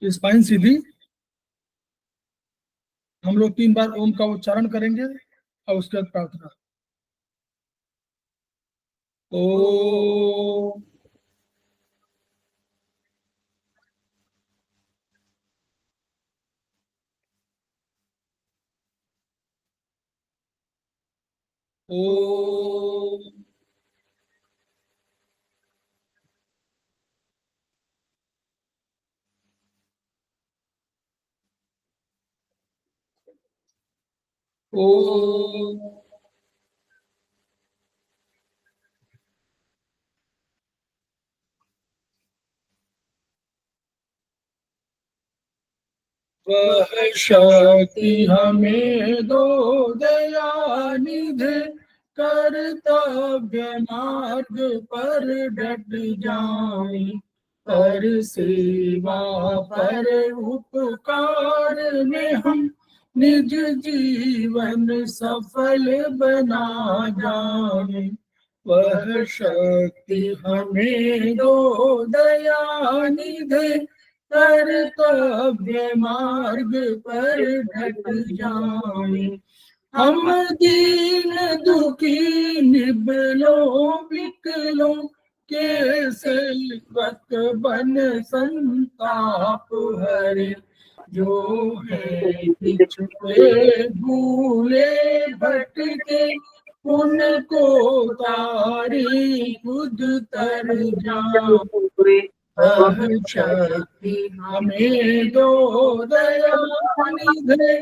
Spine सीधी। हम लोग 3 बार ओम का उच्चारण करेंगे और उसके बाद प्रार्थना। ओ ओ ओ वह शक्ति हमें दो दयानिधि, कर्तव्य मार्ग पर डट जाए, पर सेवा पर उपकार में हम निज जीवन सफल बना जाए। वह शक्ति हमें दो दयानिधि, कर्तव्य मार्ग पर डट जाए। हम दीन दुखी निबलों विकलों के सेवक बन संताप हरे, जो है पिछड़े भूले भटके, उनको तारी खुद तर जाए। वह शक्ति हमें दो दयानिधि,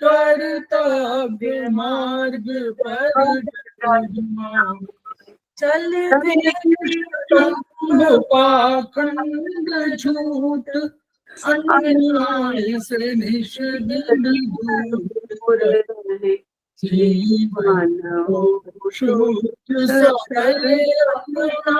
कर्तव्य मार्ग पर चल पाखंड झूठ, अन्याय से निष्दिन दूर रहे, जीवन शुद्ध सकल अपना,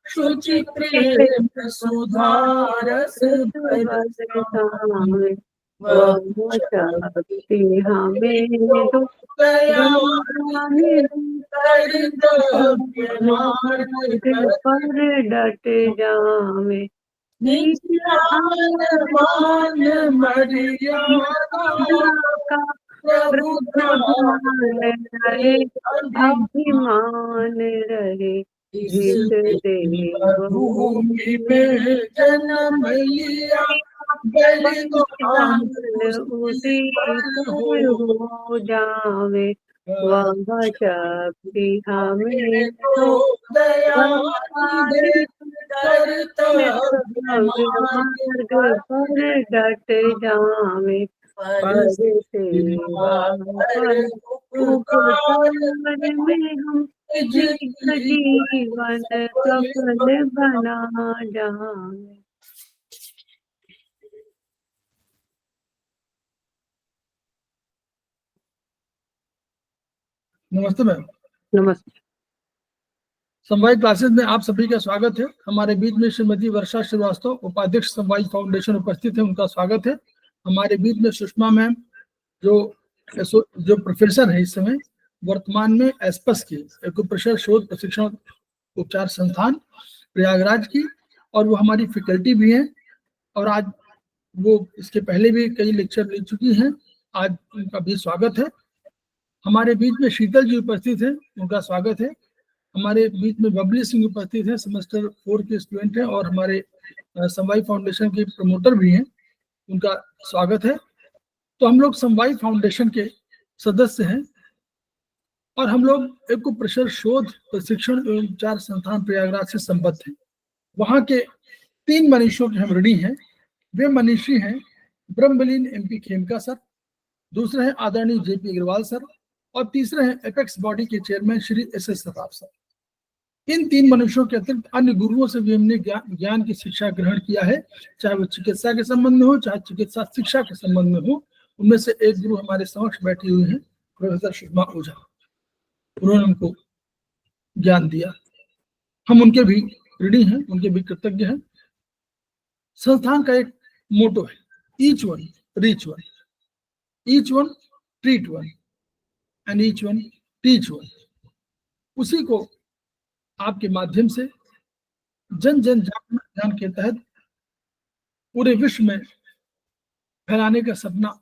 शुचि प्रेम सुधारस बरसावे। वह शक्ति हमें दो दयानिधि, कर्तव्य मार्ग पर डट जावे। मान मर्यादा का प्रभु ध्यान रहे, अभिमान रहे, जिस देवभूमि में जन्म लिया, बलिदान उसी पर हो जावे। वह शक्ति हमें तो दयानिधि, कर्तव्य मार्ग पर डट जावे, पर सेवा पर उपकार में हम जीवन सफल बना जावे। नमस्ते मैम। नमस्ते। समवाय क्लासेस में आप सभी का स्वागत है। हमारे बीच में श्रीमती वर्षा श्रीवास्तव, उपाध्यक्ष समवाय फाउंडेशन उपस्थित है, उनका स्वागत है। हमारे बीच में सुषमा मैम जो प्रोफेसर है इस समय, वर्तमान में एस्पस की एक्यूप्रेशर शोध प्रशिक्षण उपचार संस्थान प्रयागराज की, और वो हमारी फैकल्टी भी हैं, और आज वो इसके पहले भी कई लेक्चर ले चुकी हैं। आज उनका भी स्वागत है। हमारे बीच में शीतल जी उपस्थित हैं, उनका स्वागत है। हमारे बीच में बबली सिंह उपस्थित है, सेमेस्टर 4 के स्टूडेंट हैं और हमारे समवाय फाउंडेशन के प्रमोटर भी हैं, उनका स्वागत है। तो हम लोग समवाय फाउंडेशन के सदस्य हैं और हम लोग एक्यूप्रेशर शोध प्रशिक्षण एवं उपचार संस्थान प्रयागराज से संबद्ध हैं। वहाँ के 3 मनीषियों के हम ऋणी हैं। वे मनीषी हैं ब्रह्मलीन MP खेमका सर, दूसरे हैं आदरणीय JP अग्रवाल सर, और तीसरे हैं एपेक्स बॉडी के chairman Shri SS Saraf sir. इन 3 मनुष्यों के अतिरिक्त अन्य गुरुओं से भी हमने ज्ञान की शिक्षा ग्रहण किया है, चाहे वो चिकित्सा के संबंध में हो, चाहे चिकित्सा शिक्षा के संबंध में हो। उनमें से एक गुरु हमारे समक्ष बैठे हुए हैं, प्रोफेसर सुषमा ओझा, उन्होंने हमको ज्ञान दिया। हम उनके भी ऋणी हैं, उनके भी कृतज्ञ हैं। संस्थान का एक मोटो है, each one reach one, each one treat one and each one teach one. उसी को आपके माध्यम से जन जन जागरण अभियान के तहत पूरे विश्व में फैलाने का सपना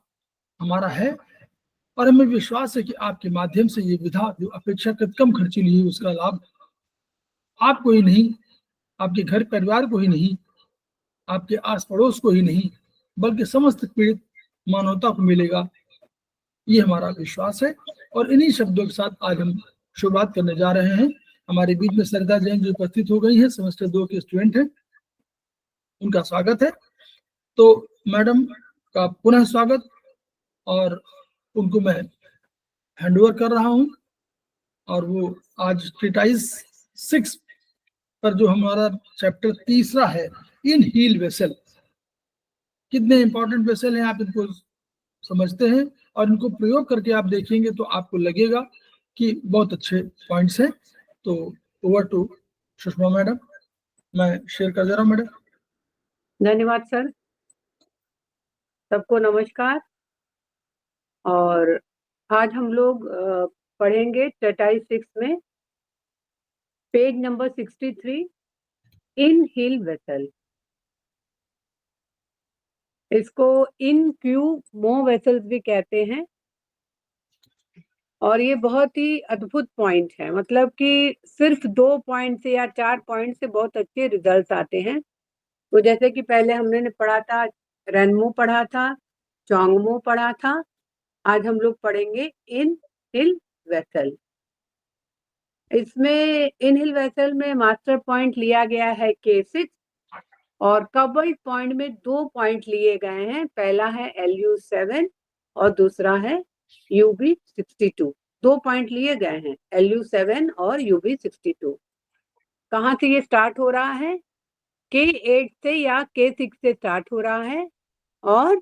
हमारा है और हमें विश्वास है कि आपके माध्यम से ये विधा जो अपेक्षाकृत कम खर्चीली है उसका लाभ आपको ही नहीं, आपके घर परिवार को ही नहीं, आपके आस पड़ोस को ही नहीं, बल्कि समस्त पीड़ित मानवता को मिलेगा, ये हमारा विश्वास है। और इन्हीं शब्दों के साथ आज हम शुरुआत करने जा रहे हैं। हमारे बीच में सरिता जैन जो उपस्थित हो गई है, सेमेस्टर 2 के स्टूडेंट हैं, उनका स्वागत है। तो मैडम का पुनः स्वागत, और उनको मैं हैंडओवर कर रहा हूं। और वो आज ट्रीटाइज 6 पर जो हमारा चैप्टर तीसरा है, इन हील वेसल, कितने इंपॉर्टेंट वेसल हैं आप इनको समझते हैं और इनको प्रयोग करके आप देखेंगे तो आपको लगेगा कि बहुत अच्छे पॉइंट्स हैं। तो ओवर टू सुषमा मैडम, मैं शेयर कर दे रहा हूँ मैडम। धन्यवाद सर। सबको नमस्कार। और आज हम लोग पढ़ेंगे ट्रीटाइज 6 में पेज नंबर 63, इन हील वेसल। इसको इन क्यू मो वेसल्स भी कहते हैं और ये बहुत ही अद्भुत पॉइंट है। मतलब कि सिर्फ 2 पॉइंट से या 4 पॉइंट से बहुत अच्छे रिजल्ट आते हैं। तो जैसे कि पहले हमने पढ़ा था, रेनमो पढ़ा था, चोंगमो पढ़ा था, आज हम लोग पढ़ेंगे इन हिल वेसल। इसमें इन हिल वेसल में मास्टर पॉइंट लिया गया है K6 और कबल्ड पॉइंट में 2 पॉइंट लिए गए हैं। पहला है Lu7 और दूसरा है Ub62। 2 पॉइंट लिए गए हैं, Lu7 और Ub62। कहाँ से ये स्टार्ट हो रहा है? K8 से या K6 से स्टार्ट हो रहा है। और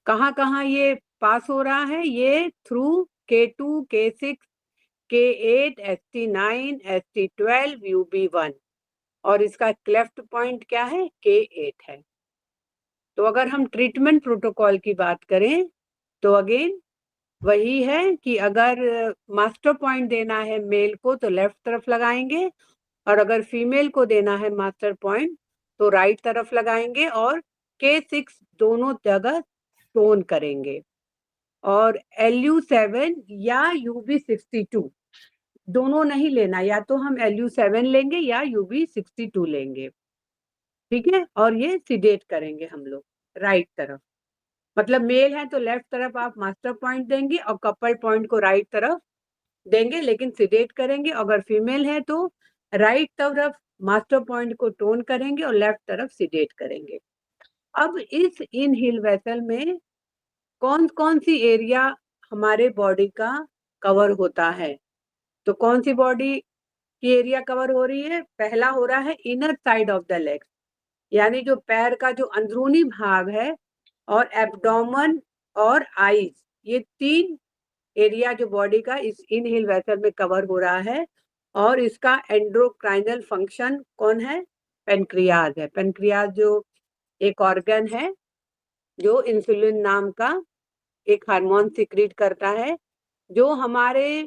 कहाँ कहाँ ये पास हो रहा है? ये through K2, K6, K8, St9, St12, Ub1 और इसका क्लेफ्ट पॉइंट क्या है? K8 है। तो अगर हम ट्रीटमेंट प्रोटोकॉल की बात करें तो अगेन वही है कि अगर मास्टर पॉइंट देना है मेल को तो लेफ्ट तरफ लगाएंगे और अगर फीमेल को देना है मास्टर पॉइंट तो राइट तरफ लगाएंगे और K6 दोनों जगह टोन करेंगे। और Lu7 या Ub62 दोनों नहीं लेना, या तो हम Lu7 लेंगे या Ub62 लेंगे, ठीक है। और ये सिडेट करेंगे हम लोग राइट तरफ। मतलब मेल है तो लेफ्ट तरफ आप मास्टर पॉइंट देंगे और कपल पॉइंट को राइट तरफ देंगे, लेकिन सिडेट करेंगे। अगर फीमेल है तो राइट तरफ मास्टर पॉइंट को टोन करेंगे और लेफ्ट तरफ सिडेट करेंगे। अब इस इन हील वेसल में कौन कौन सी एरिया हमारे बॉडी का कवर होता है? तो कौन सी बॉडी की एरिया कवर हो रही है? पहला हो रहा है inner side of the legs, यानी जो पैर का जो अंदरूनी भाग है, और एब्डोमेन और आईज, ये 3 एरिया जो बॉडी का इस इनहेल वेसल में कवर हो रहा है। और इसका एंडोक्राइनल फंक्शन कौन है? पेनक्रियाज है। पेनक्रियाज जो एक ऑर्गन है जो इंसुलिन नाम का एक हार्मोन सिक्रीट करता है, जो हमारे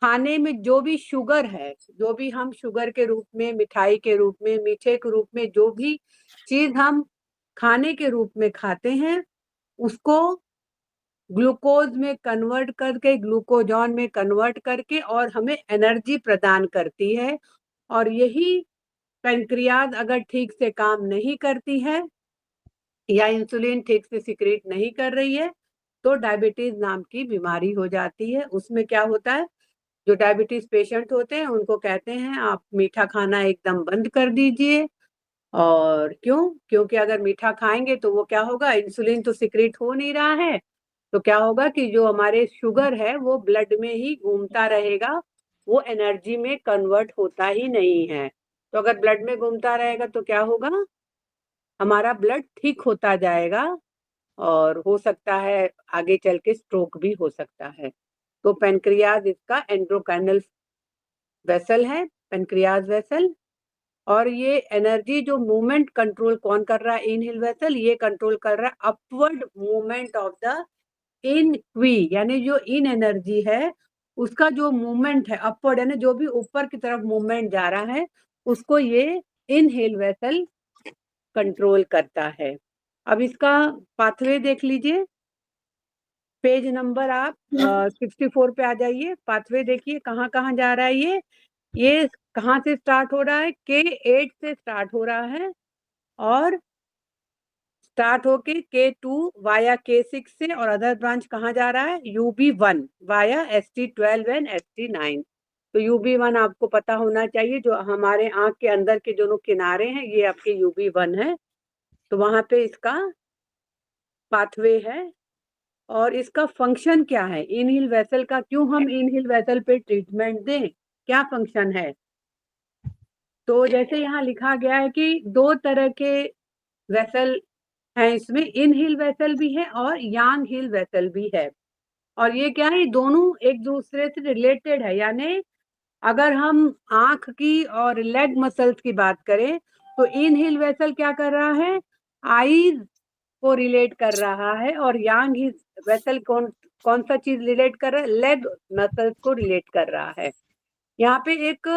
खाने में जो भी शुगर है, जो भी हम शुगर के रूप में, मिठाई के रूप में, मीठे के रूप में जो भी चीज हम खाने के रूप में खाते हैं, उसको ग्लूकोज में कन्वर्ट करके, ग्लूकोजॉन में कन्वर्ट करके और हमें एनर्जी प्रदान करती है। और यही पैंक्रियाज अगर ठीक से काम नहीं करती है या इंसुलिन ठीक से सिक्रीट नहीं कर रही है तो डायबिटीज नाम की बीमारी हो जाती है। उसमें क्या होता है, जो डायबिटीज पेशेंट होते हैं उनको कहते हैं आप मीठा खाना एकदम बंद कर दीजिए। और क्यों? क्योंकि अगर मीठा खाएंगे तो वो क्या होगा, इंसुलिन तो सिक्रीट हो नहीं रहा है, तो क्या होगा कि जो हमारे शुगर है वो ब्लड में ही घूमता रहेगा, वो एनर्जी में कन्वर्ट होता ही नहीं है। तो अगर ब्लड में घूमता रहेगा तो क्या होगा, हमारा ब्लड ठीक होता जाएगा और हो सकता है आगे चल के स्ट्रोक भी हो सकता है। तो पेनक्रियाज इसका एंडोक्राइनल वेसल है, पेनक्रियाज वेसल। और ये एनर्जी जो मूवमेंट कंट्रोल कौन कर रहा है? इनहिल वेसल। ये कंट्रोल कर रहा है upward movement of the in क्वी, यानी जो इन एनर्जी है उसका जो मूवमेंट है अपवर्ड, यानी जो भी ऊपर की तरफ मूवमेंट जा रहा है उसको ये इनहेल वेसल कंट्रोल करता है। अब इसका पाथवे देख लीजिए, पेज नंबर आप 64 पे आ जाइए। पाथवे देखिए कहाँ कहाँ जा रहा है ये कहाँ से स्टार्ट हो रहा है, K8 से स्टार्ट हो रहा है और स्टार्ट होके K2 वाया K6 से, और अदर ब्रांच कहाँ जा रहा है, UB1 via ST12 and ST9। तो UB1 आपको पता होना चाहिए, जो हमारे आंख के अंदर के दोनों किनारे हैं ये आपके UB1 है। तो वहां पे इसका पाथवे है और इसका फंक्शन क्या है, इनहिल वेसल का, क्यों हम इनहिल वेसल पे ट्रीटमेंट दें, क्या फंक्शन है। तो जैसे यहाँ लिखा गया है कि दो तरह के वेसल हैं इसमें, इनहिल वेसल भी है और यांग हिल वेसल भी है। और ये क्या है, दोनों एक दूसरे से रिलेटेड है। यानी अगर हम आंख की और लेग मसल्स की बात करें तो इनहिल वेसल क्या कर रहा है, आईज को रिलेट कर रहा है, और यांग हिल वेसल कौन सा चीज रिलेट कर रहा है, लेग मसल्स को रिलेट कर रहा है। यहाँ पे एक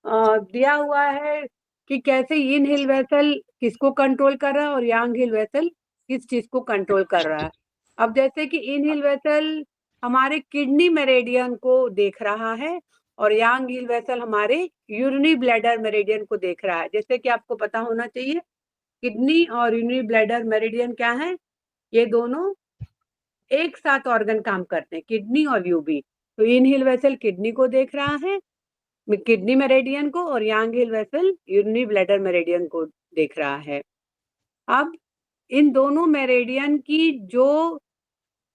दिया हुआ है कि कैसे इनहिल वेसल किसको कंट्रोल कर रहा है और यांग हिल वेसल किस चीज को कंट्रोल कर रहा है। अब जैसे कि इनहिल वेसल हमारे किडनी मेरिडियन को देख रहा है और यांग हिल वेसल हमारे यूरिनरी ब्लैडर मेरिडियन को देख रहा है। जैसे कि आपको पता होना चाहिए किडनी और यूरिनरी ब्लैडर मेरिडियन क्या है, ये दोनों एक साथ ऑर्गन काम करते हैं, किडनी और यूबी। तो इनहिल वेसल किडनी को देख रहा है, किडनी मेरिडियन को, और यांग हिल वेसल यूरिनरी ब्लैडर मेरिडियन को देख रहा है। अब इन दोनों मेरिडियन की जो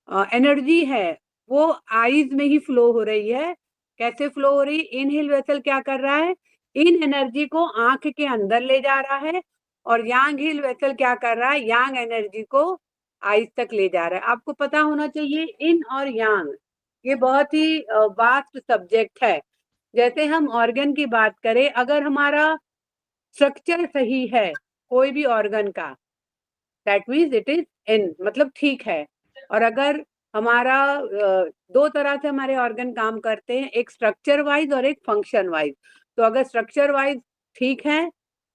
एनर्जी है वो आईज में ही फ्लो हो रही है। कैसे फ्लो हो रही है, इनहिल वेसल क्या कर रहा है, इन एनर्जी को आंख के अंदर ले जा रहा है, और यांग हिल वेसल क्या कर रहा है, यांग एनर्जी को आईज तक ले जा रहा है। आपको पता होना चाहिए इन और यांग ये बहुत ही वास्ट सब्जेक्ट है। जैसे हम ऑर्गन की बात करें, अगर हमारा स्ट्रक्चर सही है कोई भी ऑर्गन का, that means it is in, मतलब ठीक है। और अगर हमारा दो तरह से हमारे ऑर्गन काम करते हैं, एक स्ट्रक्चर वाइज और एक फंक्शन वाइज। तो अगर स्ट्रक्चर वाइज ठीक है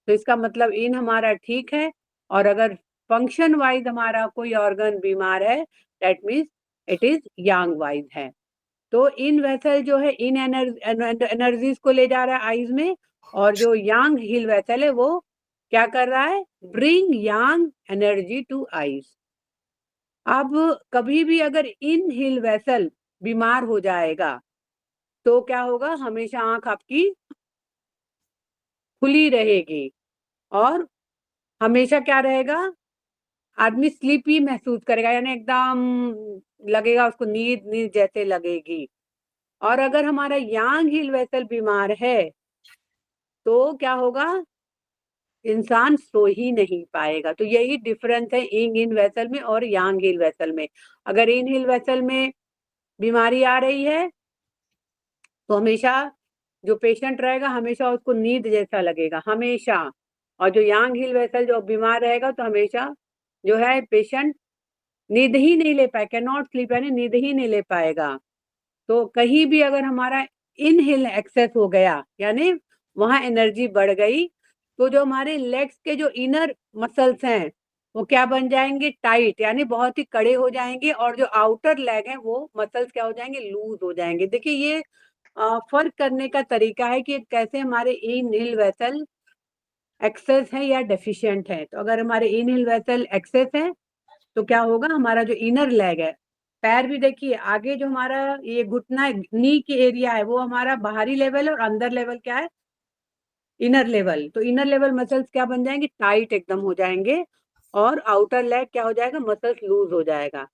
तो इसका मतलब इन हमारा ठीक है, और अगर फंक्शन वाइज हमारा कोई ऑर्गन बीमार है that means it is Yang wise है। तो इन वेसल जो है इन एनर्जीज को ले जा रहा है आईज में, और जो यांग हिल वेसल है वो क्या कर रहा है, ब्रिंग यांग एनर्जी टू आईज। अब कभी भी अगर इन हिल वेसल बीमार हो जाएगा तो क्या होगा, हमेशा आंख आपकी खुली रहेगी और हमेशा क्या रहेगा, आदमी स्लीपी महसूस करेगा, यानी एकदम लगेगा उसको नींद नींद जैसे लगेगी। और अगर हमारा यांग हिल वेसल बीमार है तो क्या होगा, इंसान सो ही नहीं पाएगा। तो यही डिफरेंस है इन हिल वेसल में और यांग हिल वेसल में। अगर इन हिल वेसल में बीमारी आ रही है तो हमेशा जो पेशेंट रहेगा हमेशा उसको नींद जैसा लगेगा हमेशा, और जो यांग हिल वेसल जो बीमार रहेगा तो हमेशा जो है पेशेंट नींद ही नहीं ले पाए, कैन नॉट स्लीप, यानी नींद ही नहीं ले पाएगा। तो कहीं भी अगर हमारा इनहेल एक्सेस हो गया यानी वहां एनर्जी बढ़ गई, तो जो हमारे लेग्स के जो इनर मसल्स हैं वो क्या बन जाएंगे, टाइट, यानी बहुत ही कड़े हो जाएंगे, और जो आउटर लेग है वो मसल्स क्या हो जाएंगे, लूज हो जाएंगे। देखिए ये फर्क करने का तरीका है कि कैसे हमारे इनहेल वेसल एक्सेस है या डेफिशिएंट है। तो अगर हमारे इनहेल वेसल एक्सेस है तो क्या होगा, हमारा जो इनर लेग है, पैर भी देखिए आगे जो हमारा ये घुटना नी की एरिया है वो हमारा बाहरी लेवल है, और अंदर लेवल क्या है, इनर लेवल। तो इनर लेवल मसल्स क्या बन जाएंगे, टाइट एकदम हो जाएंगे, और आउटर लेग क्या हो जाएगा, मसल्स लूज हो जाएगा।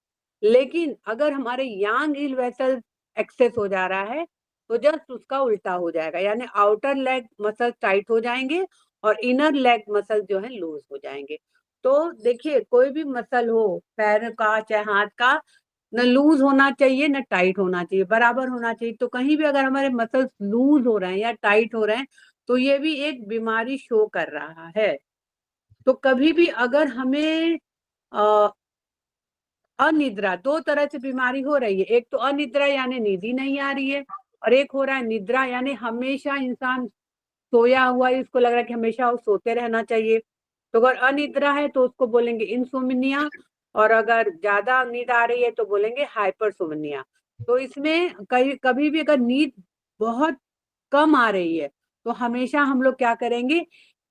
लेकिन अगर हमारे यांग हिल वेसल एक्सेस हो जा रहा है तो जस्ट उसका उल्टा हो जाएगा, यानी आउटर लेग मसल टाइट हो जाएंगे और इनर लेग मसल जो है लूज हो जाएंगे। तो देखिए कोई भी मसल हो, पैर का चाहे हाथ का, न लूज होना चाहिए न टाइट होना चाहिए, बराबर होना चाहिए। तो कहीं भी अगर हमारे मसल्स लूज हो रहे हैं या टाइट हो रहे हैं तो ये भी एक बीमारी शो कर रहा है। तो कभी भी अगर हमें अनिद्रा, दो तरह से बीमारी हो रही है, एक तो अनिद्रा यानी नींद ही नहीं आ रही है, और एक हो रहा है निद्रा यानी हमेशा इंसान सोया हुआ है, इसको लग रहा है कि हमेशा वो सोते रहना चाहिए। तो अगर अनिद्रा है तो उसको बोलेंगे इंसोम्निया, और अगर ज्यादा नींद आ रही है तो बोलेंगे हाइपरसोम्निया। तो इसमें कभी भी अगर नींद बहुत कम आ रही है तो हमेशा हम लोग क्या करेंगे,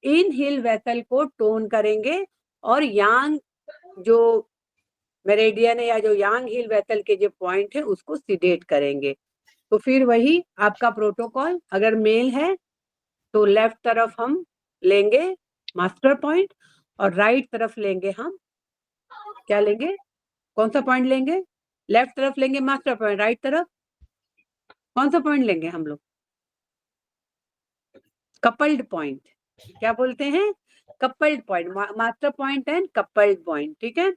इन हिल वेसल को टोन करेंगे और यांग जो मेरिडियन है या जो यांग हिल वेसल के जो पॉइंट है उसको सिडेट करेंगे। तो फिर वही आपका प्रोटोकॉल, अगर मेल है तो लेफ्ट तरफ हम लेंगे मास्टर पॉइंट और राइट तरफ लेंगे हम क्या लेंगे, कौन सा पॉइंट लेंगे, लेफ्ट तरफ लेंगे मास्टर पॉइंट, राइट तरफ कौन सा पॉइंट लेंगे हम लोग, कपल्ड पॉइंट, क्या बोलते हैं, coupled point, master point and coupled point, ठीक है।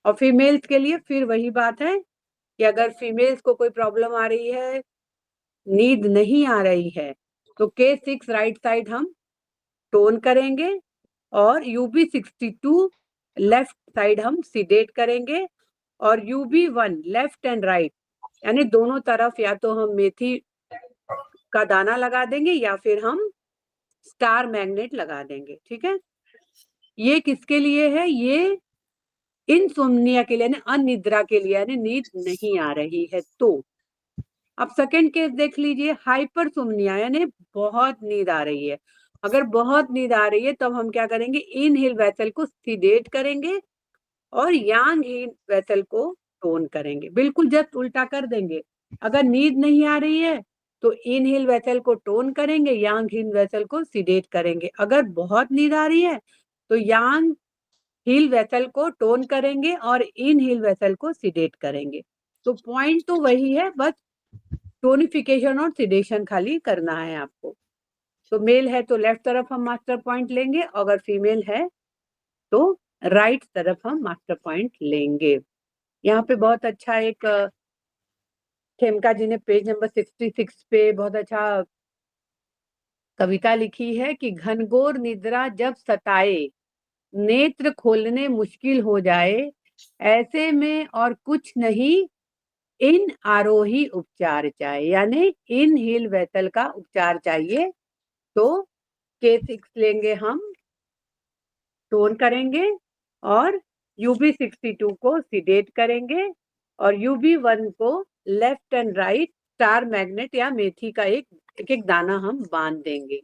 और फीमेल्स के लिए फिर वही बात है कि अगर फीमेल्स को कोई प्रॉब्लम आ रही है, नींद नहीं आ रही है, तो K6 राइट साइड हम टोन करेंगे और UB62 लेफ्ट साइड हम सिडेट करेंगे, और UB1 लेफ्ट एंड राइट यानी दोनों तरफ या तो हम मेथी का दाना लगा देंगे या फिर हम स्टार मैग्नेट लगा देंगे, ठीक है। ये किसके लिए है, ये इनसोम्निया के लिए, अनिद्रा के लिए, यानी नींद नहीं आ रही है। तो अब सेकंड केस देख लीजिए, हाइपरसोम्निया यानी बहुत नींद आ रही है। अगर बहुत नींद आ रही है तब हम क्या करेंगे, इनहेल वेसल को सिडेट करेंगे और यांग हिल वेसल को टोन करेंगे, बिल्कुल जस्ट उल्टा कर देंगे। अगर नींद नहीं आ रही है तो इनहेल वेसल को टोन करेंगे, यांग हिल वेसल को सिडेट करेंगे। अगर बहुत नींद आ रही है तो यांग हिल वेसल को टोन करेंगे और इनहेल वेसल को सिडेट करेंगे। तो पॉइंट तो वही है, बस टोनिफिकेशन और सिडेशन खाली करना है आपको। तो मेल है तो लेफ्ट तरफ हम मास्टर पॉइंट लेंगे, अगर फीमेल है तो राइट तरफ हम मास्टर पॉइंट लेंगे। यहाँ पे बहुत अच्छा एक खेमका जी ने पेज नंबर 66 पे बहुत अच्छा कविता लिखी है कि घनघोर निद्रा जब सताए, नेत्र खोलने मुश्किल हो जाए, ऐसे में और कुछ नहीं इन आरोही उपचार चाहिए, यानी इन हिल वेसल का उपचार चाहिए। तो K6 लेंगे हम, टोन करेंगे और UB62 को सिडेट करेंगे और UB1 को left and right star magnet या मेथी का एक एक दाना हम बांध देंगे।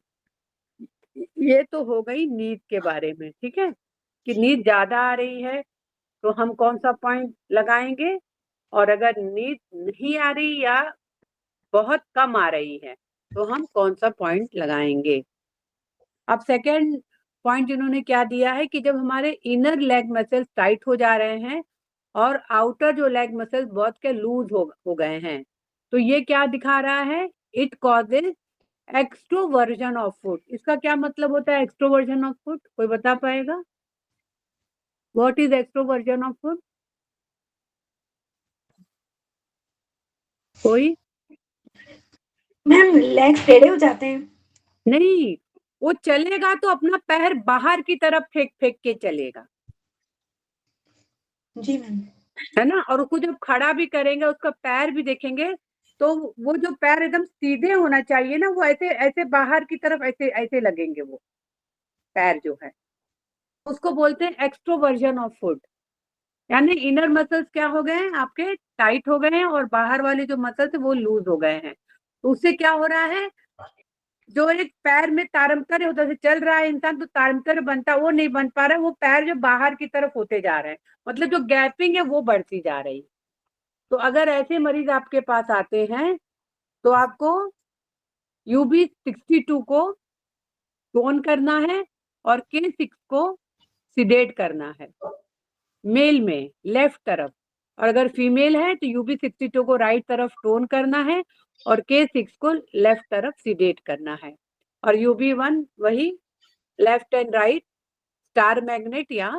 ये तो हो गई नींद के बारे में, ठीक है, कि नींद ज्यादा आ रही है तो हम कौन सा पॉइंट लगाएंगे, और अगर नींद नहीं आ रही या बहुत कम आ रही है तो हम कौन सा पॉइंट लगाएंगे। अब सेकेंड पॉइंट इन्होंने क्या दिया है कि जब हमारे इनर लेग मसल्स टाइट हो जा रहे हैं और आउटर जो लेग मसल्स बहुत के लूज हो गए हैं, तो ये क्या दिखा रहा है, it causes extroversion of food. इसका क्या मतलब होता है एक्सट्रोवर्जन ऑफ फूड, कोई बता पाएगा, what is extroversion of food, कोई? मैम लेग्स टेढ़े हो जाते हैं। नहीं, वो चलेगा तो अपना पैर बाहर की तरफ फेंक फेंक के चलेगा, जी मैम। है ना, और उसको जब खड़ा भी करेंगे उसका पैर भी देखेंगे तो वो जो पैर एकदम सीधे होना चाहिए ना, वो ऐसे ऐसे बाहर की तरफ ऐसे ऐसे लगेंगे, वो पैर जो है उसको बोलते हैं एक्सट्रोवर्जन ऑफ फुट। यानी इनर मसल्स क्या हो गए हैं आपके, टाइट हो गए हैं और बाहर वाले जो मसल्स वो लूज हो गए हैं। तो उससे क्या हो रहा है, जो एक पैर में तारमतर होता है, चल रहा है इंसान तो तारमतर बनता, वो नहीं बन पा रहा है, वो पैर जो बाहर की तरफ होते जा रहे हैं, मतलब जो गैपिंग है वो बढ़ती जा रही। तो अगर ऐसे मरीज आपके पास आते हैं तो आपको UB62 को टोन करना है और K6 को सिडेट करना है, मेल में लेफ्ट तरफ, और अगर फीमेल है तो UB62 को राइट तरफ टोन करना है और K6 को लेफ्ट तरफ सिडेट करना है, और UB1 वही left and right star magnet या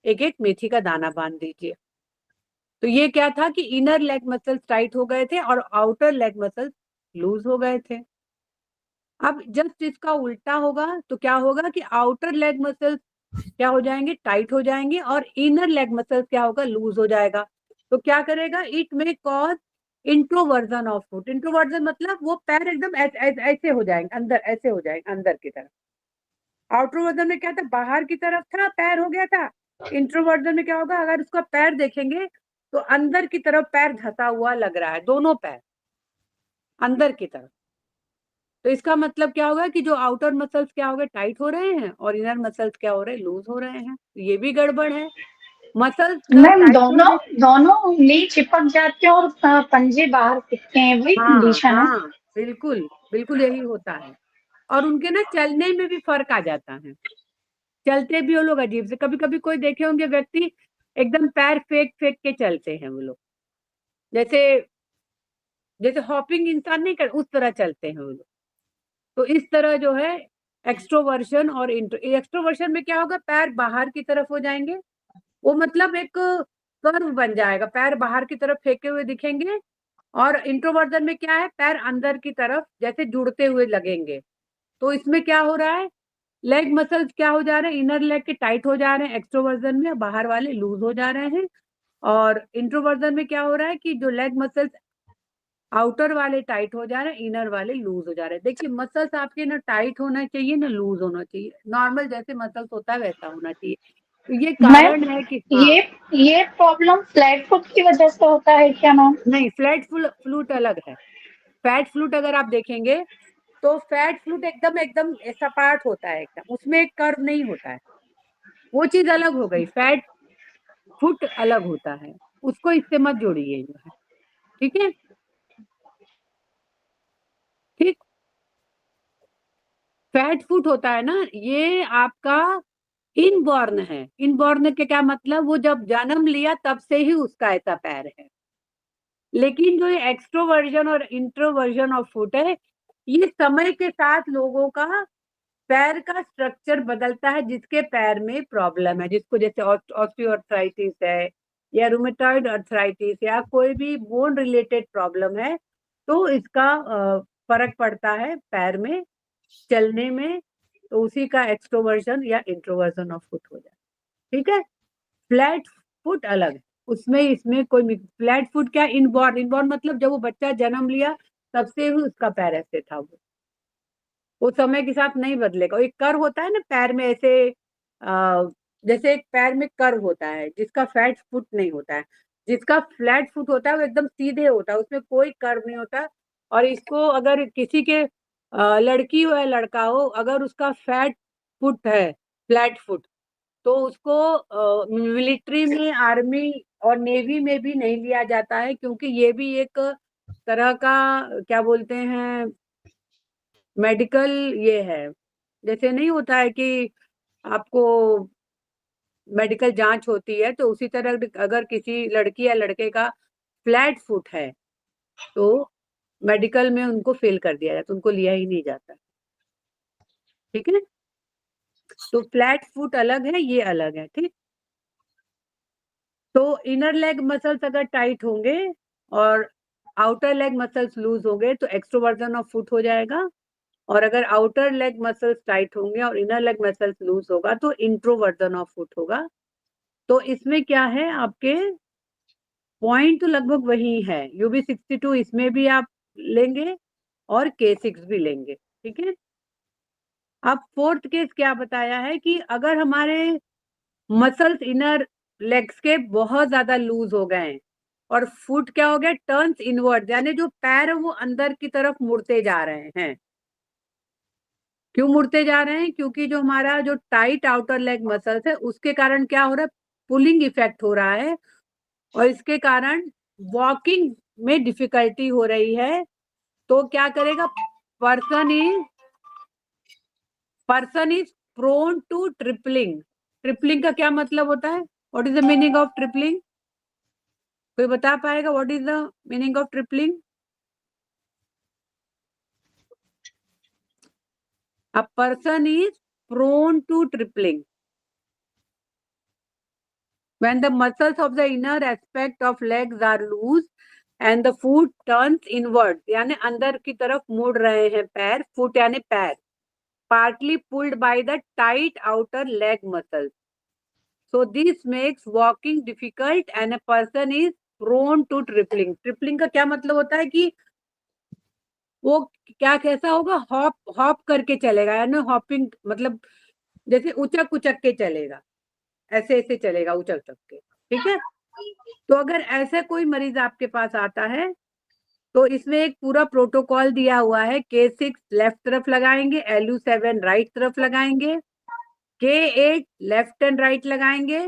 एक एक मेथी का दाना बांध दीजिए। तो ये क्या था कि इनर लेग मसल्स टाइट हो गए थे और आउटर लेग मसल्स लूज हो गए थे। अब जस्ट इसका उल्टा होगा तो क्या होगा कि आउटर लेग मसल्स क्या हो जाएंगे, टाइट हो जाएंगे, और इनर लेग मसल्स क्या होगा, लूज हो जाएगा। तो क्या करेगा, इट में cause introversion of foot. Introversion मतलब वो पैर एकदम ऐसे हो जाएंगे अंदर, ऐसे हो जाएंगे अंदर की तरफ। आउटरोवर्जन में क्या था, बाहर की तरफ था, पैर हो गया था। इंट्रोवर्जन में क्या होगा, अगर उसका पैर देखेंगे तो अंदर की तरफ पैर धंसा हुआ लग रहा है, दोनों पैर अंदर की तरफ। तो इसका मतलब क्या होगा कि जो आउटर मसल्स क्या हो गए, टाइट हो रहे हैं, और इनर मसल्स क्या हो रहे हैं, लूज हो रहे हैं। ये भी गड़बड़ है। मसल्स ना मैम टाइट दोनों होने, दोनों उंगली चिपक जाते हैं और पंजे बाहर दिखते हैं, वही हाँ कंडीशन है। हाँ, बिल्कुल बिल्कुल यही होता है। और उनके ना चलने में भी फर्क आ जाता है, चलते भी वो लोग अजीब से, कभी कभी कोई देखे होंगे व्यक्ति एकदम पैर फेंक फेंक के चलते हैं वो लोग, जैसे जैसे हॉपिंग इंसान नहीं कर, उस तरह चलते हैं वो लोग। तो इस तरह जो है एक्सट्रोवर्जन और एक्सट्रोवर्जन में क्या होगा, पैर बाहर की तरफ हो जाएंगे, वो मतलब एक कर्व बन जाएगा, पैर बाहर की तरफ फेंके हुए दिखेंगे। और इंट्रोवर्जन में क्या है, पैर अंदर की तरफ जैसे जुड़ते हुए लगेंगे। तो इसमें क्या हो रहा है, लेग मसल्स क्या हो जा रहे हैं, इनर लेग के टाइट हो जा रहे हैं एक्सट्रोवर्जन में, बाहर वाले लूज हो जा रहे हैं। और इंट्रोवर्जन में क्या हो रहा है कि जो लेग मसल्स आउटर वाले टाइट हो जा रहे हैं, इनर वाले लूज हो जा रहे हैं। देखिए मसल्स आपके ना टाइट होना चाहिए ना लूज होना चाहिए, नॉर्मल जैसे मसल्स होता है वैसा होना चाहिए। तो ये मैम कारण है कि हाँ, ये प्रॉब्लम फ्लैट फुट की वजह से होता है क्या मैम? नहीं फ्लैट फ्लूट अलग है। फैट फ्लूट अगर आप देखेंगे तो फैट फ्लूट एकदम एकदम सपाट होता है, एकदम उसमें एक कर्व नहीं होता है, वो चीज अलग हो गई। फैट फुट अलग होता है, उसको इससे मत जोड़िए जो है, ठीक है, ठीक। फैट फुट होता है ना, ये आपका इनबॉर्न है। इनबॉर्न के क्या मतलब, वो जब जन्म लिया तब से ही उसका ऐसा पैर है। लेकिन जो ये एक्सट्रोवर्जन और इंट्रोवर्जन ऑफ फुट है, ये समय के साथ लोगों का पैर का स्ट्रक्चर बदलता है, जिसके पैर में प्रॉब्लम है, जिसको जैसे ऑस्टियोआर्थराइटिस है या रूमेटॉइड अर्थराइटिस या कोई भी बोन रिलेटेड प्रॉब्लम है, तो इसका फर्क पड़ता है पैर में, चलने में। तो उसी का एक्सट्रोवर्जन या इंट्रोवर्जन ऑफ फुट हो जाता है, ठीक है। फ्लैट फुट अलग है, उसमें इसमें कोई फ्लैट फुट क्या, इनबॉर्न, इनबॉर्न मतलब जब वो बच्चा जन्म लिया तब से ही उसका पैर ऐसे था, वो समय के साथ नहीं बदलेगा। एक कर होता है ना पैर में ऐसे, जैसे एक पैर में कर होता है जिसका फ्लैट फुट नहीं होता है, जिसका फ्लैट फुट होता है वो एकदम सीधे होता है, उसमें कोई कर नहीं होता। और इसको अगर किसी के लड़की हो या लड़का हो, अगर उसका फ्लैट फुट है, फ्लैट फुट, तो उसको मिलिट्री में, आर्मी और नेवी में भी नहीं लिया जाता है, क्योंकि ये भी एक तरह का क्या बोलते हैं, मेडिकल ये है। जैसे नहीं होता है कि आपको मेडिकल जांच होती है, तो उसी तरह अगर किसी लड़की या लड़के का फ्लैट फुट है तो मेडिकल में उनको फेल कर दिया जाता, उनको लिया ही नहीं जाता, ठीक है। तो फ्लैट फुट अलग है, ये अलग है, ठीक। तो इनर लेग मसल्स अगर टाइट होंगे और आउटर लेग मसल्स लूज होंगे तो एक्सट्रोवर्जन ऑफ फुट हो जाएगा। और अगर आउटर लेग मसल्स टाइट होंगे और इनर लेग मसल्स लूज होगा तो इंट्रोवर्जन ऑफ फुट होगा। तो इसमें क्या है, आपके पॉइंट तो लगभग वही है, UB62 इसमें भी आप लेंगे और K6 भी लेंगे, ठीक है। अब फोर्थ केस क्या बताया है कि अगर हमारे मसल्स इनर लेग्स के बहुत ज्यादा लूज हो गए और फुट क्या हो गया, टर्न्स इनवर्ड, यानी जो पैर है वो अंदर की तरफ मुड़ते जा रहे हैं। क्यों मुड़ते जा रहे हैं, क्योंकि जो हमारा जो टाइट आउटर लेग मसल्स है उसके कारण क्या हो रहा है, पुलिंग इफेक्ट हो रहा है, और इसके कारण वॉकिंग में डिफिकल्टी हो रही है। तो क्या करेगा, person is prone to tripling. Tripling का क्या मतलब होता है, what is the meaning of tripling, कोई बता पाएगा, what is the meaning of tripling? A person is prone to tripling when the muscles of the inner aspect of legs are loose and the foot turns inward, यानी अंदर की तरफ मुड़ रहे हैं पैर, फुट यानी पैर, partly pulled by the tight outer leg muscles. So this makes walking difficult and a person is prone to tripling. Tripling का क्या मतलब होता है कि वो क्या कैसा होगा, हॉप हॉप करके चलेगा, यानी हॉपिंग मतलब जैसे उचक उचक के चलेगा, ऐसे ऐसे चलेगा उचक उचक के, ठीक है। तो अगर ऐसा कोई मरीज आपके पास आता है तो इसमें एक पूरा प्रोटोकॉल दिया हुआ है। K6 लेफ्ट तरफ लगाएंगे, LU7 राइट तरफ लगाएंगे, K8 लेफ्ट एंड राइट लगाएंगे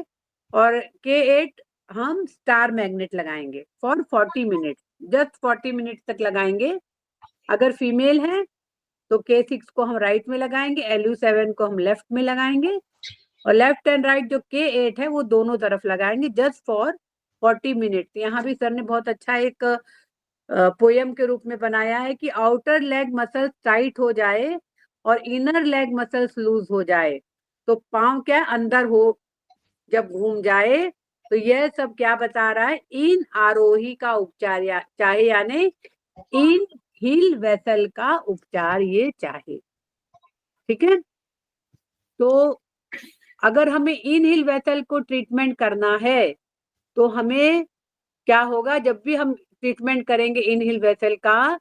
और K8 हम स्टार मैग्नेट लगाएंगे फॉर 40 मिनट, जस्ट 40 मिनट तक लगाएंगे। अगर फीमेल है तो K6 को हम राइट में लगाएंगे, LU7 को हम लेफ्ट में लगाएंगे और लेफ्ट एंड राइट जो K8 है वो दोनों तरफ लगाएंगे जस्ट फॉर 40 मिनट। यहाँ भी सर ने बहुत अच्छा एक पोयम के रूप में बनाया है कि आउटर लेग मसल्स टाइट हो जाए और इनर लेग मसल्स लूज हो जाए तो पांव क्या अंदर हो जब घूम जाए। तो यह सब क्या बता रहा है, इन आरोही का उपचार चाहे, यानी इन हील वेसल का उपचार ये चाहे, ठीक है। तो अगर हमें इन हील वेसल को ट्रीटमेंट करना है तो हमें क्या होगा, जब भी हम ट्रीटमेंट करेंगे इन हील वेसल का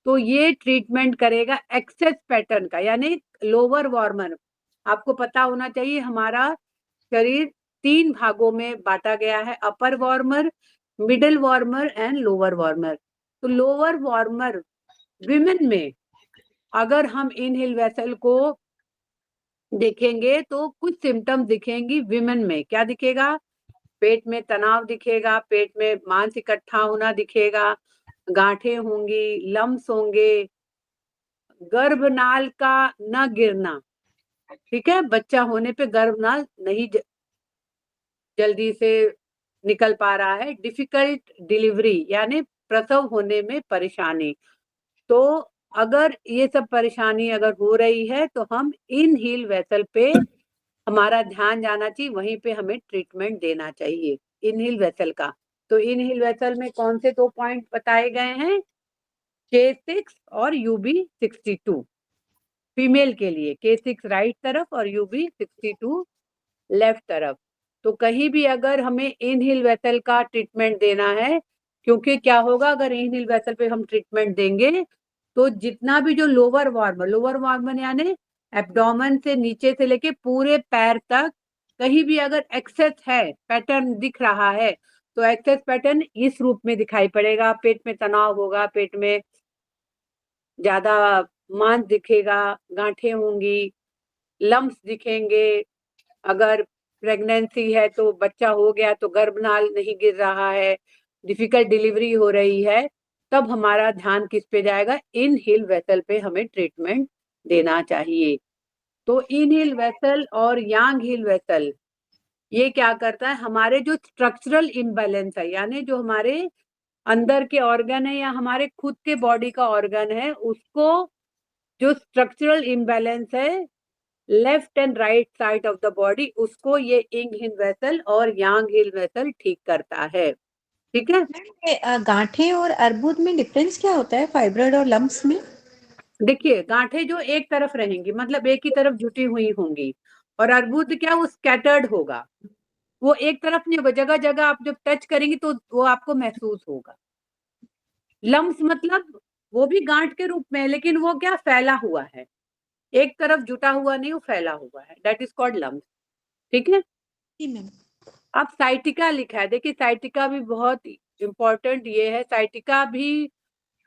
तो ये ट्रीटमेंट करेगा एक्सेस पैटर्न का, यानी लोअर वार्मर। आपको पता होना चाहिए हमारा शरीर 3 भागों में बांटा गया है, upper warmer, middle warmer and lower warmer. तो लोअर वार्मर विमेन में अगर हम इन हील वेसल को देखेंगे तो कुछ सिम्टम्स दिखेंगी विमेन में। क्या दिखेगा, पेट में तनाव दिखेगा, पेट में मांस इकट्ठा होना दिखेगा, गांठें होंगी, लम्स होंगे, गर्भनाल का न गिरना, ठीक है। बच्चा होने पे गर्भनाल नहीं जल्दी से निकल पा रहा है, डिफिकल्ट डिलीवरी यानी प्रसव होने में परेशानी। तो अगर ये सब परेशानी अगर हो रही है तो हम इन हील वेसल पे हमारा ध्यान जाना चाहिए, वहीं पे हमें ट्रीटमेंट देना चाहिए इन हील वेसल का। तो इन हील वेसल में कौन से 2 पॉइंट बताए गए हैं, K6 और UB62 फीमेल के लिए, K6 राइट तरफ और UB62 लेफ्ट तरफ। तो कहीं भी अगर हमें इन हील वेसल का ट्रीटमेंट देना है, क्योंकि क्या होगा अगर इन हील वेसल पे हम ट्रीटमेंट देंगे तो जितना भी जो लोअर वार्मर यानी एब्डोमेन से नीचे से लेके पूरे पैर तक कहीं भी अगर एक्सेस है, पैटर्न दिख रहा है तो एक्सेस पैटर्न इस रूप में दिखाई पड़ेगा। पेट में तनाव होगा, पेट में ज्यादा मांस दिखेगा, गांठें होंगी, लम्स दिखेंगे। अगर प्रेगनेंसी है तो बच्चा हो गया तो गर्भनाल नहीं गिर रहा है, डिफिकल्ट डिलीवरी हो रही है, तब हमारा ध्यान किस पे जाएगा, इन हील वेसल पे हमें ट्रीटमेंट देना चाहिए। तो इन हील वेसल और यांग हील वेसल ये क्या करता है, हमारे जो स्ट्रक्चरल इम्बैलेंस है यानी जो हमारे अंदर के ऑर्गन है या हमारे खुद के बॉडी का ऑर्गन है उसको, जो स्ट्रक्चरल इम्बैलेंस है left and right side of the body, उसको ये इंग हील वेसल और यांग हील वेसल ठीक करता है, ठीक है। गांठें और अर्बुद में डिफरेंस क्या होता है, फाइब्रॉइड और लम्प्स में? देखिए गांठें जो एक तरफ रहेंगी मतलब एक ही तरफ जुटी हुई होंगी, और अर्बुद क्या वो स्कैटर्ड होगा, वो एक तरफ नहीं होगा, जगह जगह आप जब टच करेंगी तो वो आपको महसूस होगा। लम्प्स मतलब वो भी गांठ के रूप में है लेकिन वो क्या फैला हुआ है, एक तरफ जुटा हुआ नहीं, वो फैला हुआ है, दैट इज कॉल्ड लम्प्स, ठीक है। जी मैम। अब साइटिका लिखा है, देखिए साइटिका भी बहुत इम्पोर्टेंट ये है। साइटिका भी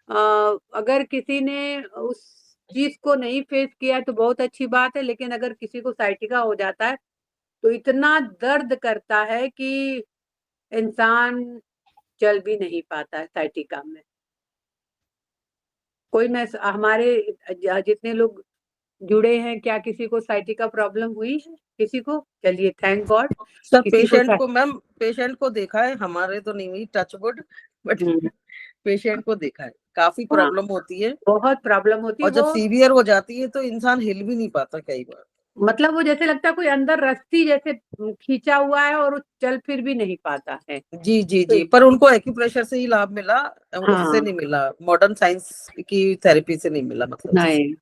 अगर किसी ने उस चीज को नहीं फेस किया तो बहुत अच्छी बात है, लेकिन अगर किसी को साइटिका हो जाता है तो इतना दर्द करता है कि इंसान चल भी नहीं पाता है साइटिका में। कोई मैं हमारे जितने लोग जुड़े हैं, क्या किसी को साइटिका प्रॉब्लम हुई है किसी को? चलिए थैंक गॉड। सर पेशेंट को मैम, पेशेंट को देखा है, हमारे तो नहीं हुई टच वुड, बट पेशेंट को देखा है, काफी प्रॉब्लम होती है, बहुत प्रॉब्लम होती है। और जब सीवियर हो जाती है तो इंसान हिल भी नहीं पाता कई बार, मतलब वो जैसे लगता है कोई अंदर रस्सी जैसे खींचा हुआ है और चल फिर भी नहीं पाता है। जी जी जी, पर उनको एक्यूप्रेशर से ही लाभ मिला, उससे नहीं मिला, मॉडर्न साइंस की थेरेपी से नहीं मिला, मतलब नहीं।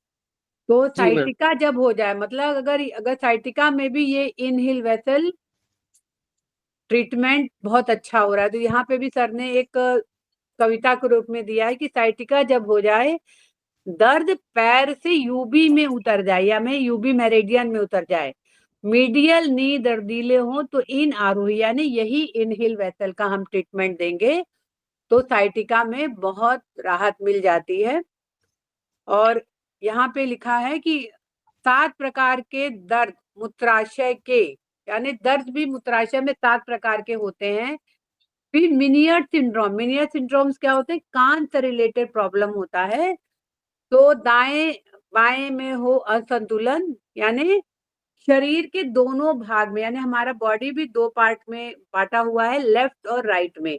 तो जी मैम। साइटिका जब हो जाए, मतलब अगर साइटिका में भी ये इनहील वेसल ट्रीटमेंट बहुत अच्छा हो रहा है, तो यहाँ पे भी सर ने एक कविता के रूप में दिया है कि साइटिका जब हो जाए, दर्द पैर से यूबी में उतर जाए या में यूबी मेरिडियन में उतर जाए, मीडियल नी दर्दीले हो तो इन आरोही यानी यही इनहिल वेसल का हम ट्रीटमेंट देंगे तो साइटिका में बहुत राहत मिल जाती है। और यहाँ पे लिखा है कि 7 प्रकार के दर्द मूत्राशय के, यानी दर्द भी मूत्राशय में 7 प्रकार के होते हैं। फिर मिनियर सिंड्रोम्स क्या होते हैं? कान से रिलेटेड प्रॉब्लम होता है। तो दाएं बाएं में हो असंतुलन, यानी शरीर के दोनों भाग में, यानी हमारा बॉडी भी 2 पार्ट में बांटा हुआ है, लेफ्ट और राइट में।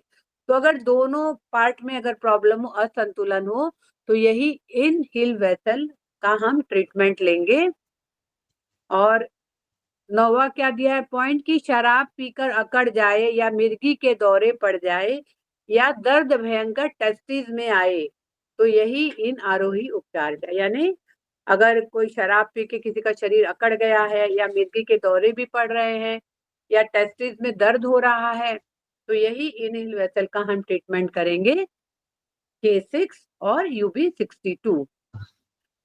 तो अगर दोनों पार्ट में अगर प्रॉब्लम हो, असंतुलन हो, तो यही इनहिल वेसल का हम ट्रीटमेंट लेंगे। और 9वां क्या दिया है पॉइंट की शराब पीकर अकड़ जाए या मिर्गी के दौरे पड़ जाए या दर्द भयंकर टेस्टिस में आए तो यही इन आरोही उपचार है। यानी अगर कोई शराब पी के किसी का शरीर अकड़ गया है या मिर्गी के दौरे भी पड़ रहे हैं या टेस्टिस में दर्द हो रहा है तो यही इनहिल वेसल का हम ट्रीटमेंट करेंगे K6 और UB62।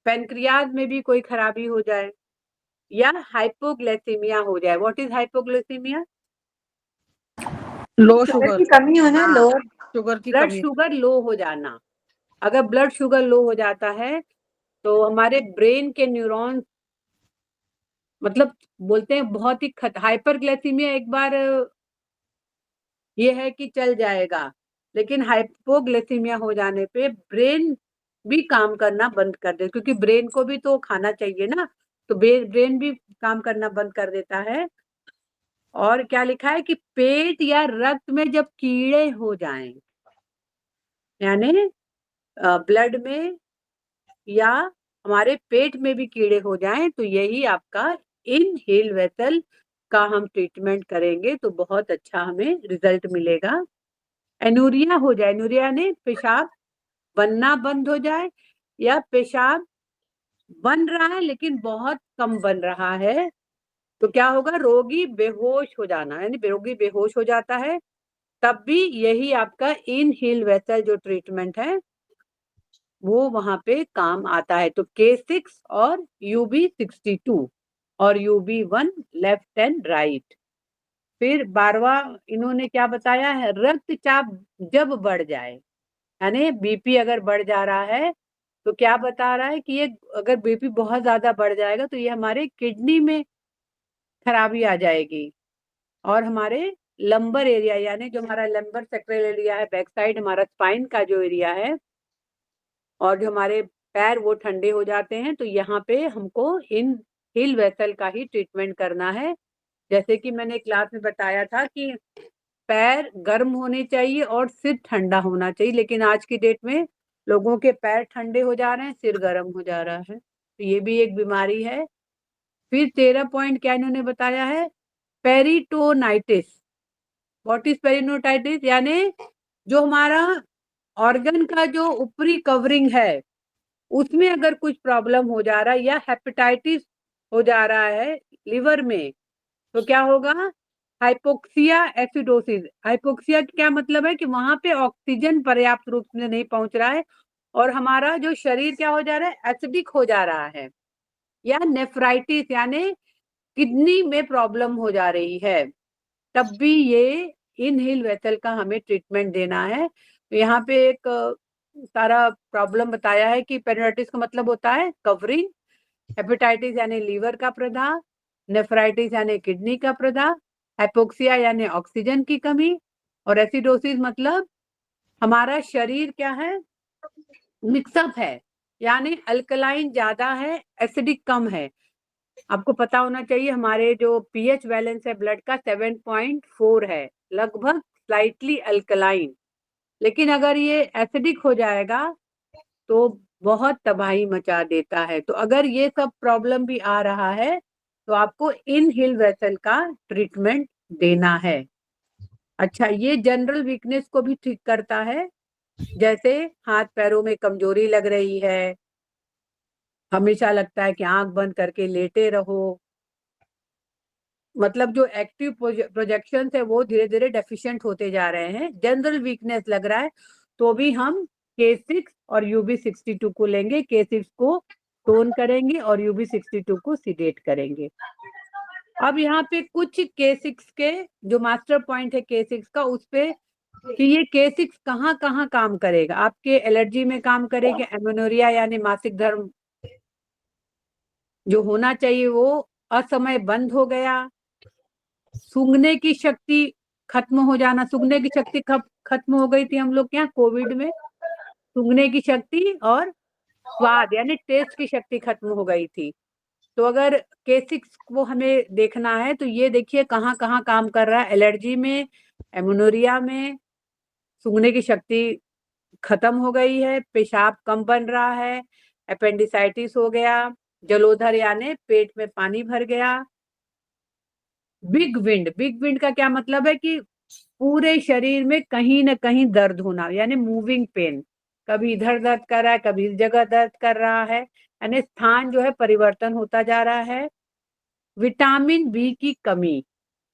पेनक्रियाज में भी कोई खराबी हो जाए या हाइपोग्लाइसीमिया हो जाए। What is hypoglycaemia? Low sugar sugar, की कमी होना, हाँ, लोअर शुगर की ब्लड कमी। शुगर लो हो जाना। अगर ब्लड शुगर लो हो जाता है तो हमारे ब्रेन के न्यूरॉन्स, मतलब बोलते हैं बहुत ही हाइपरग्लाइसीमिया एक बार ये है कि चल जाएगा, लेकिन हाइपोग्लाइसीमिया हो जाने पे ब्रेन भी काम करना बंद कर दे, क्योंकि ब्रेन को भी तो खाना चाहिए ना, तो ब्रेन भी काम करना बंद कर देता है। और क्या लिखा है कि पेट या रक्त में जब कीड़े हो जाएं, यानी ब्लड में या हमारे पेट में भी कीड़े हो जाएं तो यही आपका इनहेल वेसल का हम ट्रीटमेंट करेंगे तो बहुत अच्छा हमें रिजल्ट मिलेगा। एनूरिया हो जाए, एनूरिया यानी पेशाब बनना बंद हो जाए या पेशाब बन रहा है लेकिन बहुत कम बन रहा है तो क्या होगा? रोगी बेहोश हो जाना, यानी रोगी बेहोश हो जाता है, तब भी यही आपका इनहेल वेसल जो ट्रीटमेंट है वो वहां पे काम आता है। तो K6 और UB62 और UB1 लेफ्ट एंड राइट। फिर 12वां इन्होंने क्या बताया है? रक्तचाप जब बढ़ जाए, यानी बीपी अगर बढ़ जा रहा है तो क्या बता रहा है कि ये अगर बीपी बहुत ज्यादा बढ़ जाएगा तो ये हमारे किडनी में खराबी आ जाएगी और हमारे लंबर एरिया, यानी जो हमारा लंबर सेक्रेल एरिया है, बैक साइड हमारा स्पाइन का जो एरिया है और जो हमारे पैर वो ठंडे हो जाते हैं। तो यहाँ पे हमको इन हिल वेसल का ही ट्रीटमेंट करना है। जैसे कि मैंने क्लास में बताया था कि पैर गर्म होने चाहिए और सिर ठंडा होना चाहिए, लेकिन आज की डेट में लोगों के पैर ठंडे हो जा रहे हैं, सिर गर्म हो जा रहा है, तो ये भी एक बीमारी है। फिर 13 पॉइंट क्या इन्होंने बताया है? पेरिटोनाइटिस। What is peritonitis? यानी जो हमारा ऑर्गन का जो ऊपरी कवरिंग है उसमें अगर कुछ प्रॉब्लम हो जा रहा है या हेपेटाइटिस हो जा रहा है लिवर में तो क्या होगा? Hypoxia acidosis. हाइपोक्सिया क्या मतलब है कि वहां पे ऑक्सीजन पर्याप्त रूप से नहीं पहुंच रहा है और हमारा जो शरीर क्या हो जा रहा है? एसिडिक हो जा रहा है। या नेफ्राइटिस यानी किडनी में प्रॉब्लम हो जा रही है, तब भी ये इनहेल वेसल का हमें ट्रीटमेंट देना है। तो यहाँ पे एक सारा प्रॉब्लम बताया है कि पेरिटोनाइटिस का मतलब होता है कवरिंग, हेपेटाइटिस यानी लीवर का प्रदाह, नेफ्राइटिस यानी किडनी का प्रदाह, हाइपोक्सिया यानी ऑक्सीजन की कमी और एसिडोसिस मतलब हमारा शरीर क्या है? मिक्सअप है, यानी अल्कलाइन ज्यादा है, एसिडिक कम है। आपको पता होना चाहिए हमारे जो पीएच बैलेंस है ब्लड का 7.4 है, लगभग स्लाइटली अल्कलाइन। लेकिन अगर ये एसिडिक हो जाएगा तो बहुत तबाही मचा देता है। तो अगर ये सब प्रॉब्लम भी आ रहा है तो आपको इनहेल वेसल का ट्रीटमेंट देना है। अच्छा, ये जनरल वीकनेस को भी ठीक करता है, जैसे हाथ पैरों में कमजोरी लग रही है, हमेशा लगता है कि आंख बंद करके लेटे रहो, मतलब जो एक्टिव प्रोजेक्शन है वो धीरे धीरे डेफिशिएंट होते जा रहे हैं, जनरल वीकनेस लग रहा है, तो भी हम K6 और UB62 को लेंगे। K6 को टोन करेंगे और UB62 को सीडेट करेंगे। अब यहाँ पे कुछ K6 के जो मास्टर पॉइंट है K6 का, उस पे कि ये K6 कहाँ कहाँ काम करेगा। आपके एलर्जी में काम करेगा, एमेनोरिया यानी मासिक धर्म जो होना चाहिए वो असमय बंद हो गया, सूंघने की शक्ति खत्म हो जाना। सूंघने की शक्ति खत्म हो गई थी हम लोग के यहाँ कोविड में, सूंघने की शक्ति और स्वाद यानी टेस्ट की शक्ति खत्म हो गई थी। तो अगर K6 को हमें देखना है तो ये देखिए कहाँ कहाँ काम कर रहा है, एलर्जी में, एमेनोरिया में, सूंघने की शक्ति खत्म हो गई है, पेशाब कम बन रहा है, अपेंडिसाइटिस हो गया, जलोदर यानी पेट में पानी भर गया। बिग विंड का क्या मतलब है कि पूरे शरीर में कहीं ना कहीं दर्द होना यानी मूविंग पेन, कभी इधर दर्द कर रहा है, कभी इस जगह दर्द कर रहा है, यानी स्थान जो है परिवर्तन होता जा रहा है। विटामिन बी की कमी,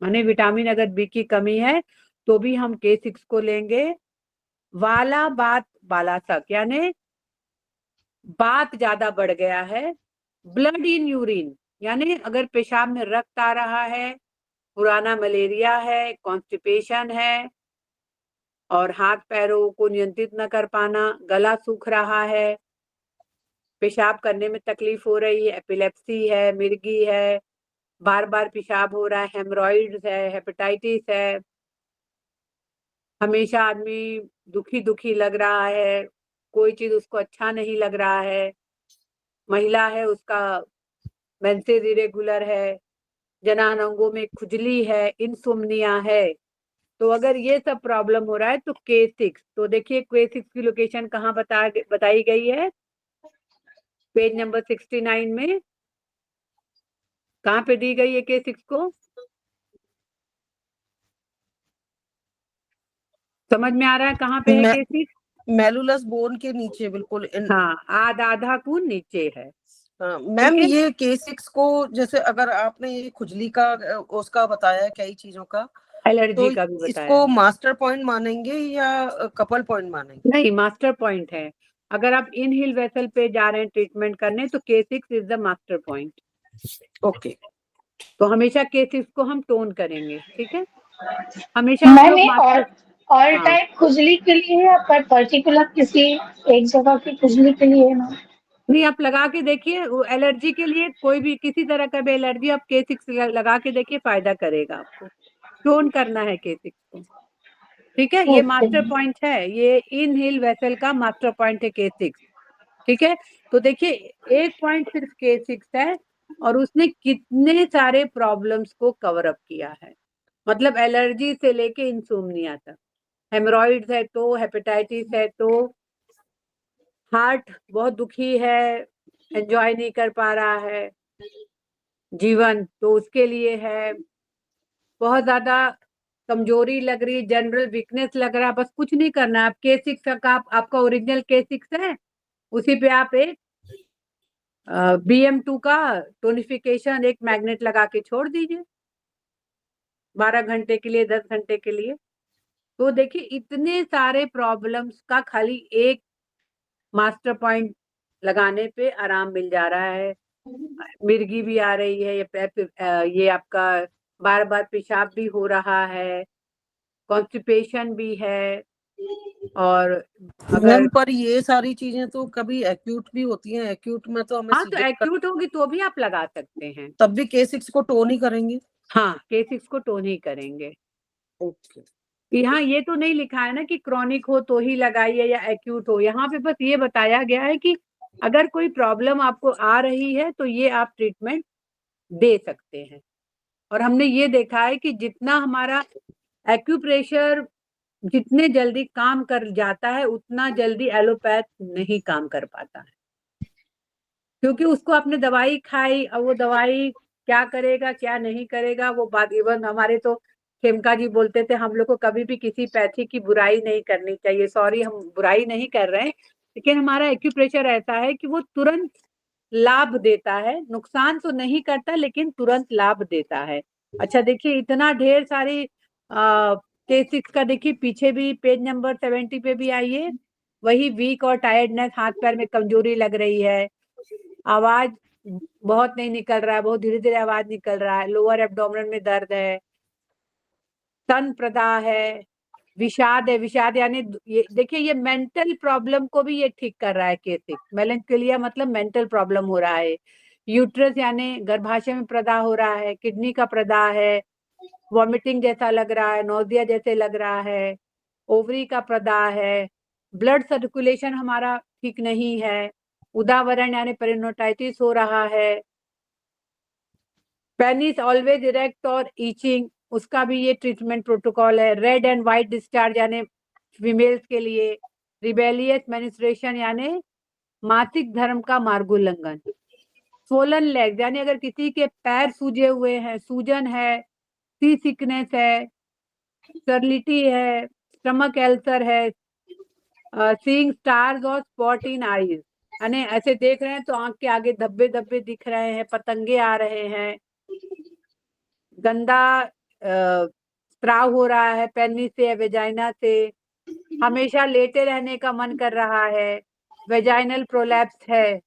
माने विटामिन अगर बी की कमी है तो भी हम K6 को लेंगे। वाला बात बालासक यानी बात ज्यादा बढ़ गया है। ब्लड इन यूरिन यानी अगर पेशाब में रक्त आ रहा है, पुराना मलेरिया है, कॉन्स्टिपेशन है और हाथ पैरों को नियंत्रित न कर पाना, गला सूख रहा है, पेशाब करने में तकलीफ हो रही है, एपिलेप्सी है, मिर्गी है, बार बार पेशाब हो रहा है, हेमरॉइड्स है, हेपेटाइटिस है, हमेशा आदमी दुखी दुखी लग रहा है, कोई चीज उसको अच्छा नहीं लग रहा है, महिला है उसका मेंसेस इरेगुलर है, जनान अंगों में खुजली है, इंसोम्निया है। तो अगर ये सब प्रॉब्लम हो रहा है तो K6, तो देखिए K6 की लोकेशन कहाँ बताई गई है पेज नंबर 69 में, कहाँ पे दी गई है K6 को, समझ में आ रहा है कहाँ पे है K6? मेलुलस बोन के नीचे बिल्कुल हाँ, आधा खून नीचे है। मैम ये K6 को जैसे अगर आपने ये खुजली का उसका बताया कई चीजों का, एलर्जी तो का भी बताया इसको है। मास्टर पॉइंट मानेंगे या कपल पॉइंट मानेंगे? नहीं, मास्टर पॉइंट है। अगर आप इन हिल वेसल पे जा रहे हैं ट्रीटमेंट करने तो K6 is the master point. Okay, तो हमेशा K6 को हम टोन करेंगे, ठीक है। हमेशा हम मैम लोग ये मास्टर, ऑल हाँ टाइप खुजली के लिए है या पर्टिकुलर किसी एक जगह की खुजली के लिए है मैम? नहीं, आप लगा के देखिए, एलर्जी के लिए कोई भी किसी तरह का भी एलर्जी आप K6 लगा के देखिए, फायदा करेगा आपको। टोन करना है K6 को, ठीक है। ये मास्टर पॉइंट है, ये इन हिल वेसल का मास्टर पॉइंट है K6, ठीक है। तो देखिए एक पॉइंट सिर्फ K6 है और उसने कितने सारे प्रॉब्लम्स को कवर अप किया है, मतलब एलर्जी से लेके इंसोम्निया तक, हेमरॉइड्स है तो, हेपेटाइटिस है तो, हार्ट बहुत दुखी है, एंजॉय नहीं कर पा रहा है जीवन, तो उसके लिए है, बहुत ज्यादा कमजोरी लग रही है, जनरल वीकनेस लग रहा है, बस कुछ नहीं करना है। आप K6 का आपका ओरिजिनल K6 है, उसी पे आप एक BM2 का टोनिफिकेशन एक मैग्नेट लगा के छोड़ दीजिए 12 घंटे के लिए, 10 घंटे के लिए। तो देखिए इतने सारे प्रॉब्लम्स का खाली एक मास्टर पॉइंट लगाने पे आराम मिल जा रहा है। मिर्गी भी आ रही है, ये आपका बार बार पेशाब भी हो रहा है, कॉन्स्टिपेशन भी है, और अगर मैम पर ये सारी चीजें तो कभी एक्यूट भी होती हैं, एक्यूट में तो हमें हाँ तो सीधे एक्यूट होगी तो भी आप लगा सकते हैं। तब भी K6 को टोन ही करेंगे? हाँ, K6 को टोन ही करेंगे। ओके, यहाँ ये तो नहीं लिखा है ना कि क्रॉनिक हो तो ही लगाइए या एक्यूट हो, यहाँ पे बस ये बताया गया है कि अगर कोई प्रॉब्लम आपको आ रही है तो ये आप ट्रीटमेंट दे सकते हैं। और हमने ये देखा है कि जितना हमारा एक्यूप्रेशर जितने जल्दी काम कर जाता है उतना जल्दी एलोपैथ नहीं काम कर पाता है, क्योंकि उसको आपने दवाई खाई और वो दवाई क्या करेगा क्या नहीं करेगा वो बात, इवन हमारे तो खेमका जी बोलते थे हम लोग को कभी भी किसी पैथी की बुराई नहीं करनी चाहिए। सॉरी, हम बुराई नहीं कर रहे हैं, लेकिन हमारा एक्यूप्रेशर ऐसा है कि वो तुरंत लाभ देता है, नुकसान तो नहीं करता लेकिन तुरंत लाभ देता है। अच्छा देखिए इतना ढेर सारी K6 का देखिए पीछे भी पेज नंबर 70 पे भी आइए, वही वीक और टायर्डनेस, हाथ पैर में कमजोरी लग रही है, आवाज बहुत नहीं निकल रहा है, बहुत धीरे धीरे आवाज निकल रहा है, लोअर एब्डोमेन में दर्द है, स्तन प्रदाह है, विषाद है। विषाद यानी ये देखिए, ये मेंटल प्रॉब्लम को भी ये ठीक कर रहा है K6। मेलेंकोलिया मतलब मेंटल प्रॉब्लम हो रहा है। यूट्रस यानी गर्भाशय में प्रदाह हो रहा है, किडनी का प्रदाह है, वॉमिटिंग जैसा लग रहा है, नोजिया जैसे लग रहा है, ओवरी का प्रदाह है, ब्लड सर्कुलेशन हमारा ठीक नहीं है, उदावरण यानी पेरिनोटाइटिस हो रहा है, पेनिस ऑलवेज इरेक्ट और ईचिंग, उसका भी ये ट्रीटमेंट प्रोटोकॉल है। रेड एंड व्हाइट डिस्चार्ज यानी फीमेल्स के लिए, रिबेलियस मेंस्ट्रुएशन यानी मासिक धर्म का मार्गोल्लंघन, स्वोलन लेग्स यानी अगर किसी के पैर सूजे हुए हैं, सूजन है, सी सिकनेस है, स्टर्लिटी है, स्टमक अल्सर है, सीइंग स्टार्स और स्पॉट इन आईज यानी ऐसे देख रहे हैं तो आंख के आगे धब्बे धब्बे दिख रहे हैं, पतंगे आ रहे हैं, गंदा स्त्राव हो रहा है पेनिस से या वेजाइना से, हमेशा लेटे रहने का मन कर रहा है, वेजाइनल प्रोलैप्स है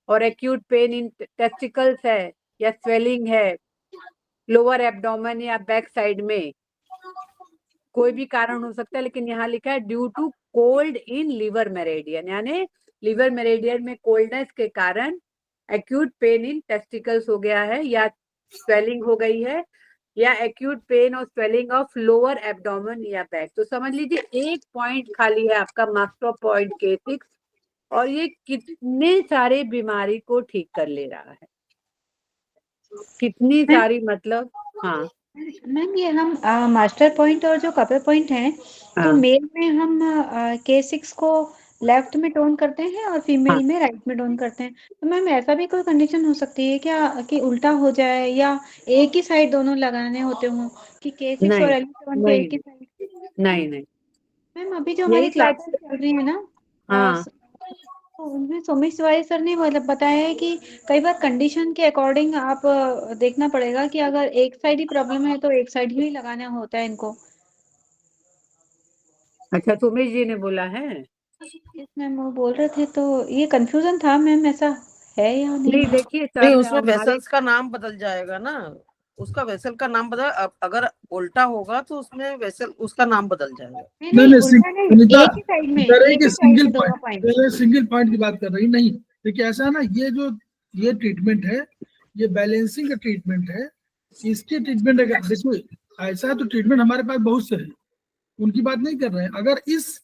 और एक्यूट पेन इन टेस्टिकल्स है या स्वेलिंग है लोअर एब्डोमेन या बैक साइड में, कोई भी कारण हो सकता है, लेकिन यहाँ लिखा है due to cold in liver meridian यानी लिवर मेरेडियन में कोल्डनेस के कारण एक्यूट पेन इन टेस्टिकल्स हो गया है या स्वेलिंग हो गई है या एक्यूट पेन और स्वेलिंग ऑफ लोअर एब्डोमेन या बैक। तो समझ लीजिए एक पॉइंट खाली है आपका मास्टर पॉइंट K6 और ये कितने सारे बीमारी को ठीक कर ले रहा है, कितनी सारी मतलब। हाँ मैम, ये हम मास्टर पॉइंट और जो कपर पॉइंट है, तो हाँ। मेल में हम K6 को लेफ्ट में टोन करते हैं और फीमेल में राइट में टोन करते हैं। तो मैम ऐसा भी कोई कंडीशन हो सकती है क्या कि उल्टा हो जाए या एक ही साइड दोनों लगाने होते हों कि K6 और नहीं L7 को एक ही साइड? नहीं नहीं मैम अभी जो हमारी यही शायद क्लासेस चल रही है ना, हाँ तो उनमें सोमेश तिवारी सर ने मतलब बताया है कि कई बार कंडीशन के अकॉर्डिंग आप देखना पड़ेगा कि अगर एक साइड ही प्रॉब्लम है तो एक साइड ही लगाना होता है इनको। अच्छा सुमेश जी ने बोला है। यस मैम, वो बोल रहे थे तो ये कंफ्यूजन था मैम, ऐसा है या नहीं? नहीं देखिए नहीं, सर उसमें हमारे वेसल्स का नाम बदल जाएगा ना, उसका वेसल का नाम बदल, अगर उल्टा होगा तो उसमें वेसल उसका नाम बदल जाएगा। नहीं नहीं, नहीं, नहीं, उल्टा नहीं, सुनीता एक ही साइड में, कह रही एक कि ही साइड सिंगल में दोनों पॉइंट, पॉइंट। सिंगल पॉइंट की बात कर रही नहीं। देखिए ऐसा है ना, ये ट्रीटमेंट है, ये बैलेंसिंग का ट्रीटमेंट है। इसके ट्रीटमेंट अगर देखो ऐसा है तो ट्रीटमेंट हमारे पास बहुत से है, उनकी बात नहीं कर रहे हैं। अगर इस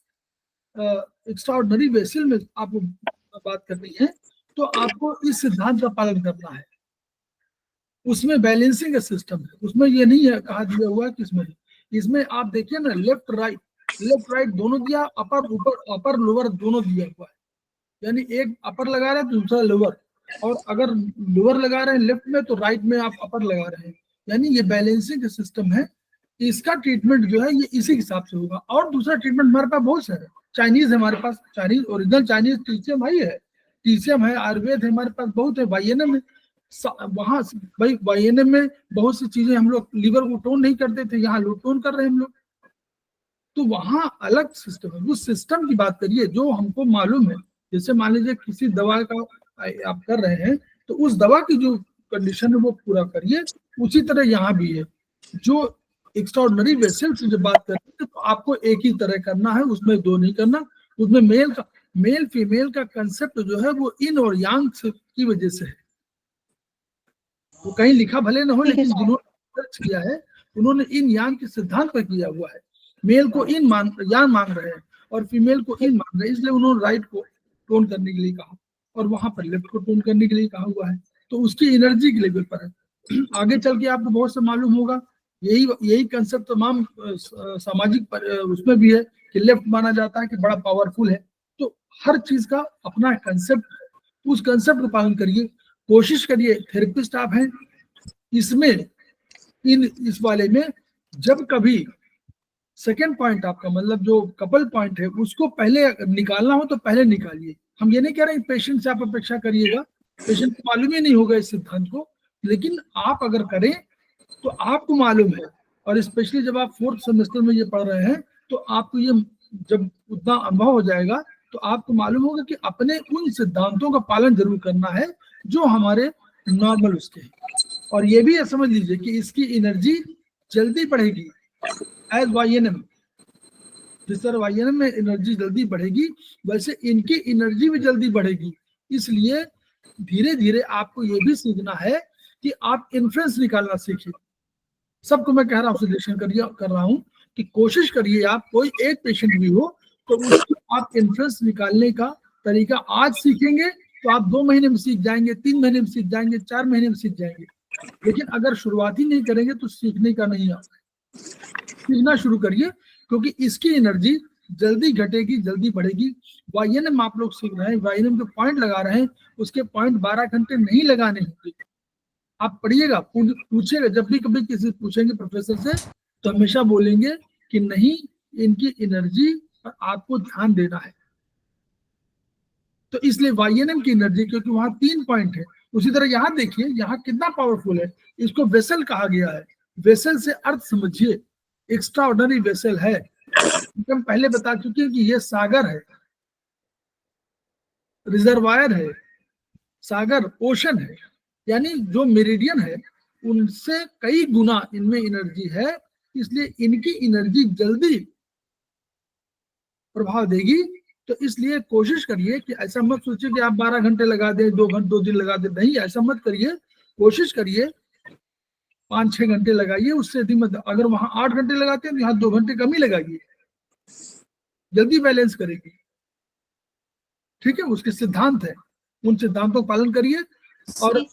एक्स्ट्राऑर्डिनरी वेसल में आपको बात करनी है तो आपको इस सिद्धांत का पालन करना है। उसमें बैलेंसिंग का सिस्टम है, उसमें ये नहीं है कहा दिया हुआ है किसमें। इसमें आप देखिए ना, लेफ्ट राइट दोनों दिया, अपर लोअर दोनों दिया हुआ है, यानी एक अपर लगा रहे हैं तो दूसरा लोअर, और अगर लोअर लगा रहे हैं लेफ्ट में तो राइट में आप अपर लगा रहे हैं, यानी ये बैलेंसिंग का सिस्टम है। इसका ट्रीटमेंट जो है ये इसी हिसाब से होगा। और दूसरा ट्रीटमेंट हमारे पास बहुत सारे, चाइनीज है हमारे पास, चाइनीज ओरिजिनल चाइनीज TCM है, TCM है, आयुर्वेद है हमारे पास बहुत है, YNM है। वहां भाई YNM में बहुत सी चीजें हम लोग लीवर को टोन नहीं करते थे, यहाँ लोग टोन कर रहे हैं हम लोग, तो वहां अलग सिस्टम है। उस सिस्टम की बात करिए जो हमको मालूम है। जैसे मान लीजिए किसी दवा का आप कर रहे हैं तो उस दवा की जो कंडीशन है वो पूरा करिए, उसी तरह यहाँ भी है। जो एक्स्ट्राऑर्डिनरी वेसल से जब बात करते हैं तो आपको एक ही तरह करना है, उसमें दो नहीं करना। उसमें मेल फीमेल का कंसेप्ट जो है वो इन और यांग की वजह से है। वो कहीं लिखा भले ना हो, लेकिन जिन्होंने सर्च किया है उन्होंने इन यांग के सिद्धांत पर किया हुआ है। मेल को इन यांग मांग रहे हैं और फीमेल को इन मांग रहे हैं, इसलिए उन्होंने राइट को टोन करने के लिए कहा और वहां पर लेफ्ट को टोन करने के लिए कहा हुआ है। तो उसकी एनर्जी के लेवल पर है। आगे चल के आपको बहुत से मालूम होगा, यही कंसेप्ट तमाम सामाजिक उसमें भी है कि लेफ्ट माना जाता है कि बड़ा पावरफुल है। तो हर चीज का अपना कंसेप्ट है, उस कंसेप्ट का पालन करिए, कोशिश करिए। थेरेपिस्ट आप हैं, इसमें इस वाले में जब कभी सेकेंड पॉइंट आपका मतलब जो कपल पॉइंट है उसको पहले निकालना हो तो पहले निकालिए। हम ये नहीं कह रहे पेशेंट से आप अपेक्षा करिएगा, पेशेंट को मालूम ही नहीं होगा इस सिद्धांत को, लेकिन आप अगर करें तो आपको मालूम है। और स्पेशली जब आप 4th सेमेस्टर में ये पढ़ रहे हैं तो आपको ये जब उतना अनुभव हो जाएगा तो आपको मालूम होगा कि अपने उन सिद्धांतों का पालन जरूर करना है जो हमारे नॉर्मल उसके हैं। और ये भी समझ लीजिए कि इसकी एनर्जी जल्दी बढ़ेगी एज YNM। जिस तरह YNM में एनर्जी जल्दी बढ़ेगी वैसे इनकी एनर्जी भी जल्दी बढ़ेगी। इसलिए धीरे धीरे आपको ये भी सीखना है कि आप इन्फ्लुएंस निकालना सीखिए। सबको मैं कह रहा हूँ, सजेशन कर रहा हूँ कि कोशिश करिए आप कोई एक पेशेंट भी हो तो उसको आप इन्फ्लुएंस निकालने का तरीका आज सीखेंगे तो आप 2 महीने में सीख जाएंगे, 3 महीने में सीख जाएंगे, 4 महीने में सीख जाएंगे। लेकिन अगर शुरुआत ही नहीं करेंगे तो सीखने का नहीं आता। सीखना शुरू करिए क्योंकि इसकी एनर्जी जल्दी घटेगी, जल्दी बढ़ेगी। YNM आप लोग सीख रहे हैं, YNM जो पॉइंट लगा रहे हैं उसके पॉइंट 12 घंटे नहीं लगाने होंगे। आप पढ़िएगा, पूछिएगा, जब भी कभी किसी पूछेंगे प्रोफेसर से तो हमेशा बोलेंगे कि नहीं, इनकी एनर्जी पर आपको ध्यान देना है। तो इसलिए YNM की एनर्जी, क्योंकि वहां 3 पॉइंट है। उसी तरह यहाँ देखिए, यहाँ कितना पावरफुल है। इसको वेसल कहा गया है। वेसल से अर्थ समझिए, एक्स्ट्रा ऑर्डिनरी वेसल है। हम पहले बता चुके हैं कि ये सागर है, रिजर्वायर है, सागर ओशन है, यानी जो मेरिडियन है उनसे कई गुना इनमें एनर्जी है। इसलिए इनकी एनर्जी जल्दी प्रभाव देगी। तो इसलिए कोशिश करिए कि ऐसा मत सोचिए कि आप 12 घंटे लगा दें, 2 दिन लगा दें, नहीं, ऐसा मत करिए। कोशिश करिए 5-6 घंटे लगाइए, उससे अधिक मत। अगर वहां 8 घंटे लगाते हैं तो यहाँ 2 घंटे कम ही लगाइए, जल्दी बैलेंस करेगी। ठीक है, उसके सिद्धांत है, उन सिद्धांतों का पालन करिए। और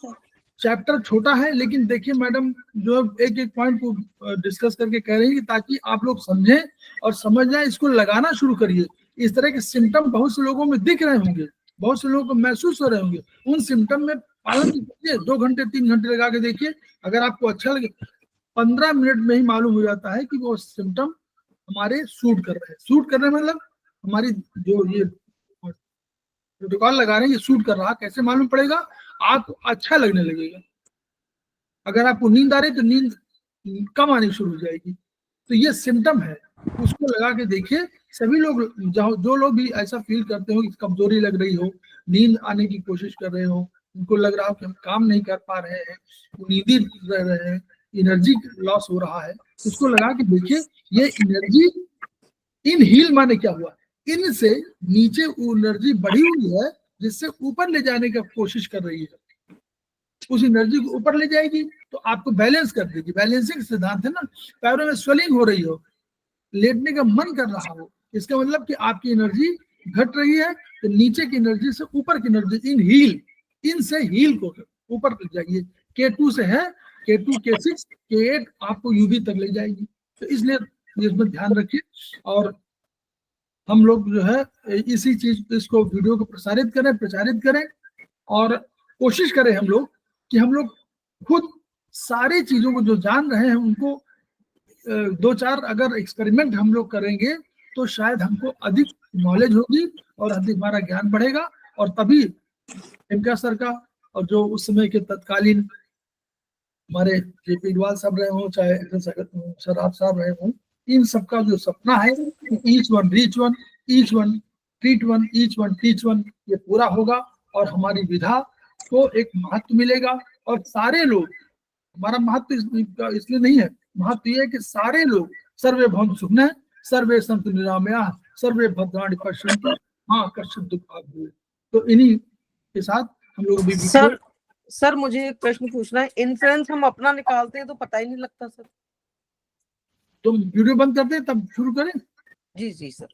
चैप्टर छोटा है लेकिन देखिए मैडम जो एक एक पॉइंट को डिस्कस करके कह रही है ताकि आप लोग समझें और समझ जाए, इसको लगाना शुरू करिए। इस तरह के सिम्टम बहुत से लोगों में दिख रहे होंगे, बहुत से लोगों को महसूस हो रहे होंगे, उन सिम्टम में पालन कीजिए। 2 घंटे 3 घंटे लगा के देखिए, अगर आपको अच्छा लगे 15 मिनट में ही मालूम हो जाता है कि वो सिम्टम हमारे सूट कर रहे हैं। सूट कर रहे हैं मतलब हमारी जो ये प्रोटोकॉल लगा रहे हैं ये सूट कर रहा, कैसे मालूम पड़ेगा? आपको अच्छा लगने लगेगा। अगर आपको नींद आ रही तो नींद कम आनी शुरू हो जाएगी। तो ये सिम्टम है, उसको लगा के देखिए। सभी लोग जो लोग भी ऐसा फील करते हो कि कमजोरी लग रही हो, नींद आने की कोशिश कर रहे हो, उनको लग रहा हो कि हम काम नहीं कर पा रहे हैं, नींदी रह रहे हैं, एनर्जी लॉस हो रहा है, उसको लगा के देखिए। ये एनर्जी इन हील माने क्या हुआ? इनसे नीचे एनर्जी बढ़ी हुई है जिससे ऊपर ले जाने की कोशिश कर रही है। उस एनर्जी को ऊपर ले जाएगी तो आपको बैलेंस कर देगी। बैलेंसिंग सिद्धांत है ना। पैरों में स्वेलिंग हो रही हो, लेटने का मन कर रहा हो, इसका मतलब कि आपकी एनर्जी घट रही है। तो नीचे की एनर्जी से ऊपर की एनर्जी इन हील, इन से हील को ऊपर ले जाइए। K2 से है, K2 K6 K8 आपको UV तक ले जाएगी। तो इसलिए इसमें ध्यान रखिए। और हम लोग जो है इसी चीज, इसको वीडियो को प्रचारित करें और कोशिश करें हम लोग कि हम लोग खुद सारी चीजों को जो जान रहे हैं उनको 2-4 अगर एक्सपेरिमेंट हम लोग करेंगे तो शायद हमको अधिक नॉलेज होगी और अधिक हमारा ज्ञान बढ़ेगा। और तभी इनका सर का और जो उस समय के तत्कालीन हमारे JP इकबाल साहब रहे हो, चाहे सराफ साहब रहे हो, इन सबका जो सपना है each one reach one, each one treat one, each one teach one, ये पूरा होगा और हमारी विधा को एक महत्व मिलेगा। और सारे लोग, हमारा महत्व इसलिए नहीं है, महत्व ये है कि सारे लोग सर्वे भवन्तु सुखिनः, सर्वे सन्तु निरामयाः, सर्वे भद्राणि पश्यन्तु मां कश्चित् दुःखभाग् भवेत्। तो इन्हीं के साथ हम लोग भी सर मुझे एक प्रश्न पूछना है। इन्फ्लुएंस हम अपना निकालते हैं तो पता ही नहीं लगता सर। तुम वीडियो बंद कर दे तब शुरू करें? जी जी सर।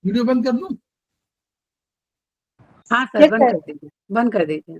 वीडियो बंद कर दूं? हाँ सर, बंद कर दीजिए, बंद कर दीजिए।